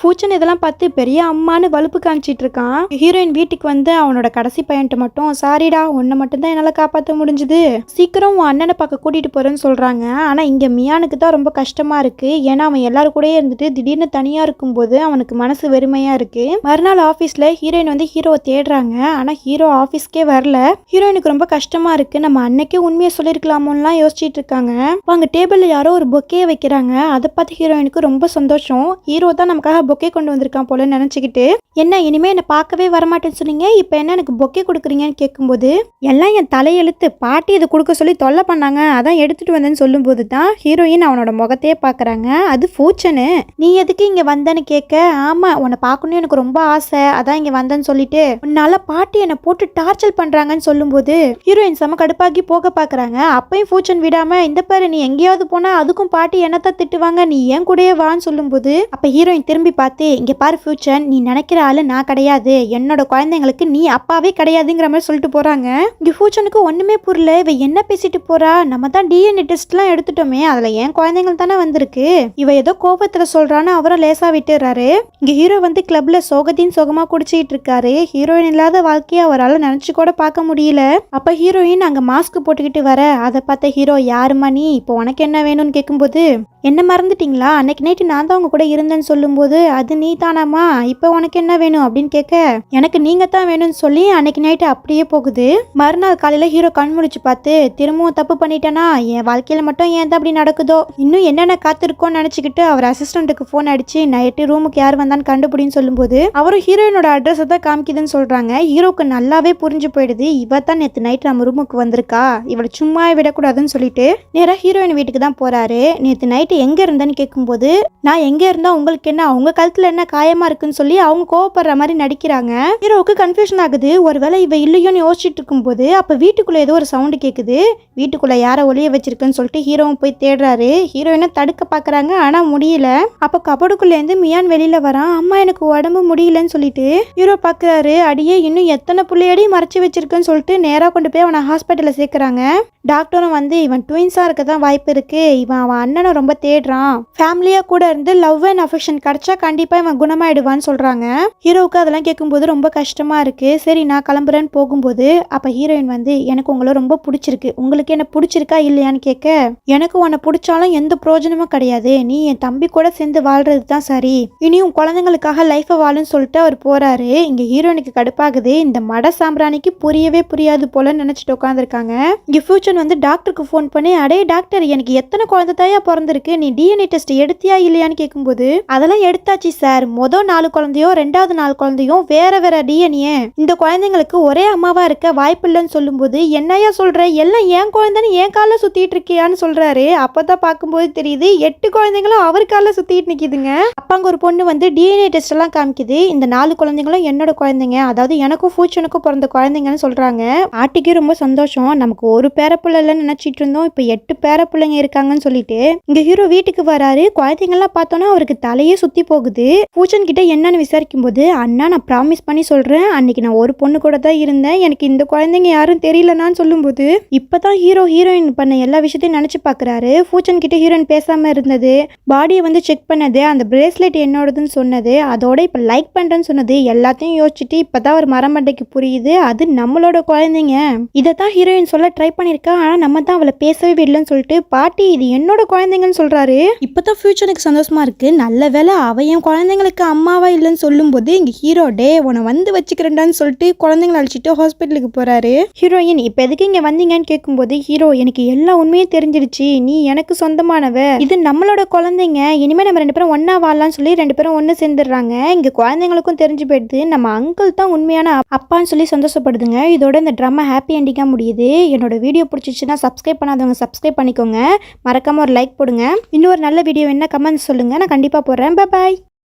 பூச்சன் இதெல்லாம் பார்த்து பெரிய அம்மானு வலுப்பு காமிச்சிட்டு இருக்கான். ஹீரோயின் வீட்டுக்கு வந்து அவனோட கடைசி பையன்ட்டு மட்டும் சாரிடா உன்னை மட்டும் தான் என்னால காப்பாற்ற முடிஞ்சுது, சீக்கிரம் உன் அண்ணனை பார்க்க கூட்டிட்டு போறேன்னு சொல்றாங்க. ஆனா இங்க மியானுக்கு தான் ரொம்ப கஷ்டமா இருக்கு. ஏன்னா அவன் எல்லாரும் கூட இருந்துட்டு திடீர்னு தனியா இருக்கும்போது அவனுக்கு மனசு வெறுமையா இருக்கு. மறுநாள் ஆபீஸ்ல ஹீரோயின் வந்து ஹீரோவை தேடுறாங்க. ஆனா ஹீரோ ஆபீஸ்க்கே வரல. ஹீரோயினுக்கு ரொம்ப கஷ்டமா இருக்கு. நம்ம அன்னைக்கே உண்மையை சொல்லிருக்கலாமோலாம் யோசிச்சுட்டு இருக்காங்க. அங்க டேபிள்ல யாரோ ஒரு பொக்கே வைக்கிறாங்க. அதை பார்த்து ஹீரோயினுக்கு ரொம்ப சந்தோஷம். ஹீரோ தான் நமக்காக பொக்கே கொண்டு வந்திருக்கான் போல நினைச்சுக்கிட்டு என்ன இனிமே என்ன பார்க்கவே வரமாட்டேன்னு சொன்னீங்க, இப்ப என்ன எனக்கு பொக்கே கொடுக்குறீங்கன்னு கேட்கும்போது எல்லாம் என் தலையெழுத்து, பாட்டி இதை கொடுக்க சொல்லி தொல்லை பண்ணாங்க, அதான் எடுத்துட்டு வந்தேன்னு சொல்லும்போது தான் ஹீரோயின் அவனோட முகத்தையே பாக்குறாங்க. அது பூச்சனு. நீ எதுக்கு இங்க வந்தேன்னு கேட்க ஆமா உன்னை பார்க்கணும் எனக்கு ரொம்ப ஆசை, அதான் இங்க வந்தேன்னு சொல்லிட்டு உன்னால பாட்டி என்னை போட்டு டார்ச்சர் பண்றாங்கன்னு சொல்லும்போது ஹீரோயின் செம கடுப்பாக்கி போக பாக்குறாங்க. அப்பயும் பூச்சன் விடாம இந்த பாரு நீ எங்கேயாவது போனா அதுக்கும் பாட்டி என்னத்தான் திட்டுவாங்க, நீ ஏன் கூடயே வான்னு சொல்லும்போது அப்ப ஹீரோயின் திரும்பி பார்த்து இங்க பாரு பூச்சன், நீ நினைக்கிற ஆளு நான் கிடையாது, என்னோட குழந்தைங்களுக்கு நீ அப்பாவே கிடையாதுங்கிற மாதிரி சொல்லிட்டு போறாங்க. இங்க பூச்சனுக்கு ஒண்ணுமே புரியல, இவ என்ன பேசிட்டு போறா, நம்ம தான் டிஎன்ஏ டெஸ்ட் எல்லாம் எடுத்துட்டோமே, அதுல ஏன் குழந்தைகள் தானே வந்திருக்கு, இவ ஏதோ கோபத்துல சொல்றான்னு அவரும் லேசா விட்டுறாரு. இங்க ஹீரோ வந்து கிளப்ல சோகத்தின் சோகமா குடிச்சிட்டு இருக்காரு. ஹீரோயின் இல்லாத வாழ்க்கையை அவரால் நினைச்சு கூட பார்க்க முடியல. அப்ப ஹீரோயின் அங்க மாஸ்க் போட்டுக்கிட்டு வர அதை பார்த்த ஹீரோ யாருமா நீ, இப்போ உனக்கு என்ன வேணும்னு கேட்கும்போது என்ன மறந்துட்டீங்களா, அன்னைக்கு நைட்டு நான் தான் உங்க கூட இருந்தேன்னு சொல்லும்போது அது நீ தானாமா, இப்போ உனக்கு என்ன வேணும் அப்படின்னு கேட்க எனக்கு நீங்க தான் வேணும்னு சொல்லி அன்னைக்கு நைட்டு அப்படியே போகுது. மறுநாள் காலையில ஹீரோ கண் முடிச்சு பார்த்து திரும்பவும் தப்பு பண்ணிட்டேனா, என் வாழ்க்கையில மட்டும் ஏன் தான் அப்படி நடக்குதோ, இன்னும் என்னென்ன காத்திருக்கோன்னு நினைச்சுக்கிட்டு அவர் அசிஸ்டன்ட்டுக்கு போன் அடிச்சு நைட்டு ரூமுக்கு யார் வந்தான்னு கண்டுபிடின்னு சொல்லும்போது அவரும் ஹீரோயினோட அட்ரஸை தான் காமிக்குதுன்னு சொல்றாங்க. ஹீரோக்கு நல்லாவே புரிஞ்சு போயிடுது, இவ தான் நேற்று நைட் நம்ம ரூமுக்கு வந்திருக்கா, இவளை சும்மா விடக்கூடாதுன்னு சொல்லிட்டு நேரா ஹீரோயின் வீட்டுக்கு தான் போறாரு. நேற்று நைட்டு எங்க இருந்தேன்னு கேட்கும்போது நான் எங்க இருந்தா உங்களுக்கு என்ன, அவங்க கழுத்துல என்ன காயமா இருக்குன்னு சொல்லி அவங்க கோவப்படுற மாதிரி நடிக்கிறாங்க. ஹீரோவுக்கு கன்ஃபியூஷன் ஆகுது, ஒருவேளை இவ இல்லையோன்னு யோசிச்சுட்டு இருக்கும்போது அப்ப வீட்டுக்குள்ள ஏதோ ஒரு சவுண்டு கேக்குது. வீட்டுக்குள்ள யார ஒளிய வச்சிருக்குன்னு சொல்லிட்டு ஹீரோவும் போய் தேடுறாரு. ஹீரோயினை தடுக்க பாக்குறாங்க ஆனா முடியல. அப்ப கபடுக்குள்ள இருந்து மியான் வெளியில வரான். அம்மா எனக்கு உடம்பு முடியலன்னு சொல்லிட்டு ஹீரோ பாக்குறாரு. அடியே இன்னும் எத்தனை புள்ளையடி மறைச்சு வச்சிருக்குன்னு சொல்லிட்டு நேரா கொண்டு போய் அவனை ஹாஸ்பிட்டல்ல சேர்க்கறாங்க. டாக்டரும் வந்து இவன் ட்வின்ஸா இருக்க தான் வாய்ப்பு இருக்கு, இவன் அவன் அண்ணனை ரொம்ப தேடுறான், ஃபேமிலியா கூட இருந்து லவ் அண்ட் அஃபெக்ஷன் கிடைச்சா கண்டிப்பா இவன் குணமாயிடுவான்னு சொல்றாங்க. ஹீரோவுக்கு அதெல்லாம் கேட்கும்போது ரொம்ப கஷ்டமா இருக்கு. சரி நான் கிளம்புறேன்னு போகும்போது அப்ப ஹீரோயின் வந்து எனக்கு உங்களை ரொம்ப பிடிச்சிருக்கு, உங்களுக்கு என்ன பிடிச்சிருக்கா இல்லையான்னு கேட்க எனக்கு உன்னை பிடிச்சாலும் எந்த பிரயோஜனமும் கிடையாது, நீ என் தம்பி கூட சேர்ந்து வாழ்றது தான் சரி, இனியும் குழந்தைங்களுக்காக லைஃபை வாழுன்னு சொல்லிட்டு அவர் போறாரு. இங்க ஹீரோயினுக்கு கடுப்பாகுது, இந்த மட சாம்பிராணிக்கு புரியவே புரியாது போல நினைச்சிட்டு உட்காந்துருக்காங்க. இங்க ஃபியூச்சர் வந்து டாக்டருக்கு ஃபோன் பண்ணி அடே டாக்டர் எனக்கு எத்தனை குழந்தை தாயா பிறந்திருக்கு, நீ டிஎன்ஏ டெஸ்ட் எடுத்தியா இல்லையான்னு கேட்கும்போது அதெல்லாம் எடுத்தாச்சு சார், மொதல் 4 குழந்தையோ 2வது 4 குழந்தையும் வேற வேற டிஎன்ஏ, இந்த குழந்தைங்களுக்கு ஒரே அம்மாவா இருக்க வாய்ப்பு இல்லைன்னு சொல்லும்போது என்னையா சொல்ற, எல்லாம் என் குழந்தைன்னு என் கால சுத்திட்டு இருக்கியான்னு சொல்றாரு. அப்பதான் பார்க்கும்போது தெரியுது 8 குழந்தைங்களும் அவர் கால சுத்திட்டு நிக்குதுங்க. அப்ப அங்க ஒரு பொண்ணு வந்து டிஎன்ஏ டெஸ்ட் எல்லாம் காமிக்குது, இந்த 4 குழந்தைங்களும் என்னோட குழந்தைங்க, அதாவது எனக்கும் ஃபியூச்சனுக்கும் பிறந்த குழந்தைங்கன்னு சொல்றாங்க. ஆட்டிக்கு ரொம்ப சந்தோஷம், நமக்கு ஒரு பேர பிள்ளை இல்லைன்னு நினைச்சிட்டு இருந்தோம், இப்ப 8 பேர பிள்ளைங்க இருக்காங்கன்னு சொல்லிட்டு இங்க ஹீரோ வீட்டுக்கு வராரு. குழந்தைங்கலாம் பார்த்தோன்னா அவருக்கு தலையே சுத்தி போகுது. பூஜன் கிட்ட என்னன்னு விசாரிக்கும் போது, அண்ணா நான் ப்ராமிஸ் பண்ணி சொல்றேன், அன்னைக்கு நான் ஒரு பொண்ணு கூட தான் இருந்தேன், எனக்கு இந்த குழந்தைங்க யாரும் தெரியலனான்னு சொல்லும்போது இப்பதான் ஹீரோயின் பண்ண எல்லா விஷயத்தையும் நினைச்சு பாக்குறாரு. பூஜன் கிட்ட ஹீரோயின் பேசாம இருந்தது, பாடியை வந்து செக் பண்ணது, அந்த பிரேஸ்லெட் என்னோடதுன்னு சொன்னது, அதோட இப்ப லைக் பண்றேன்னு சொன்னது எல்லாத்தையும் யோசிச்சுட்டு இப்பதான் ஒரு மரமண்டைக்கு புரியுது அது நம்மளோட குழந்தைங்க. இதைத்தான் ஹீரோயின் சொல்ல ட்ரை பண்ணிருக்கா. ஆனா நம்ம தான் அவளை பேசவே விடலன்னு சொல்லிட்டு பாட்டி இது என்னோட குழந்தைங்கன்னு சொல்றாரு. இப்பதான் ஃபியூச்சருக்கு சந்தோஷமா இருக்கு. நல்ல வேளை அவ என் குழந்தைங்களுக்கு அம்மாவா இல்லைன்னு சொல்லும் போது இங்க ஹீரோ டே உன்னை வந்து வச்சுக்கிறேன்டான்னு சொல்லிட்டு குழந்தைங்களை அழைச்சிட்டு ஹாஸ்பிட்டலுக்கு போறாரு. ஹீரோயின் இப்ப எதுக்கு இங்க வந்தீங்கன்னு கேட்கும்போது ஹீரோ எனக்கு எல்லா உண்மையும் தெரிஞ்சிடுச்சு, நீ எனக்கு சொந்தமானவ, இது நம்மளோட குழந்தைங்க, இனிமே நம்ம 2 பேரும் ஒன்னா வாழலாம்னு சொல்லி 2 பேரும் ஒன்னு சேர்ந்துடுறாங்க. இங்க குழந்தைங்களுக்கும் தெரிஞ்சு போயிடுது நம்ம அங்கிள் தான் உண்மையான அப்பான்னு சொல்லி சந்தோஷப்படுதுங்க. இதோட இந்த ட்ராமா ஹாப்பி எண்டிங்கா முடியுது. என்னோட வீடியோ பிடிச்சிச்சுன்னா சப்ஸ்கிரைப் பண்ணாதவங்க சப்ஸ்கிரைப் பண்ணிக்கோங்க, மறக்காம ஒரு லைக் போடுங்க. இன்னொரு நல்ல வீடியோ என்ன கமெண்ட் சொல்லுங்க, நான் கண்டிப்பா போடுறேன். பாய்.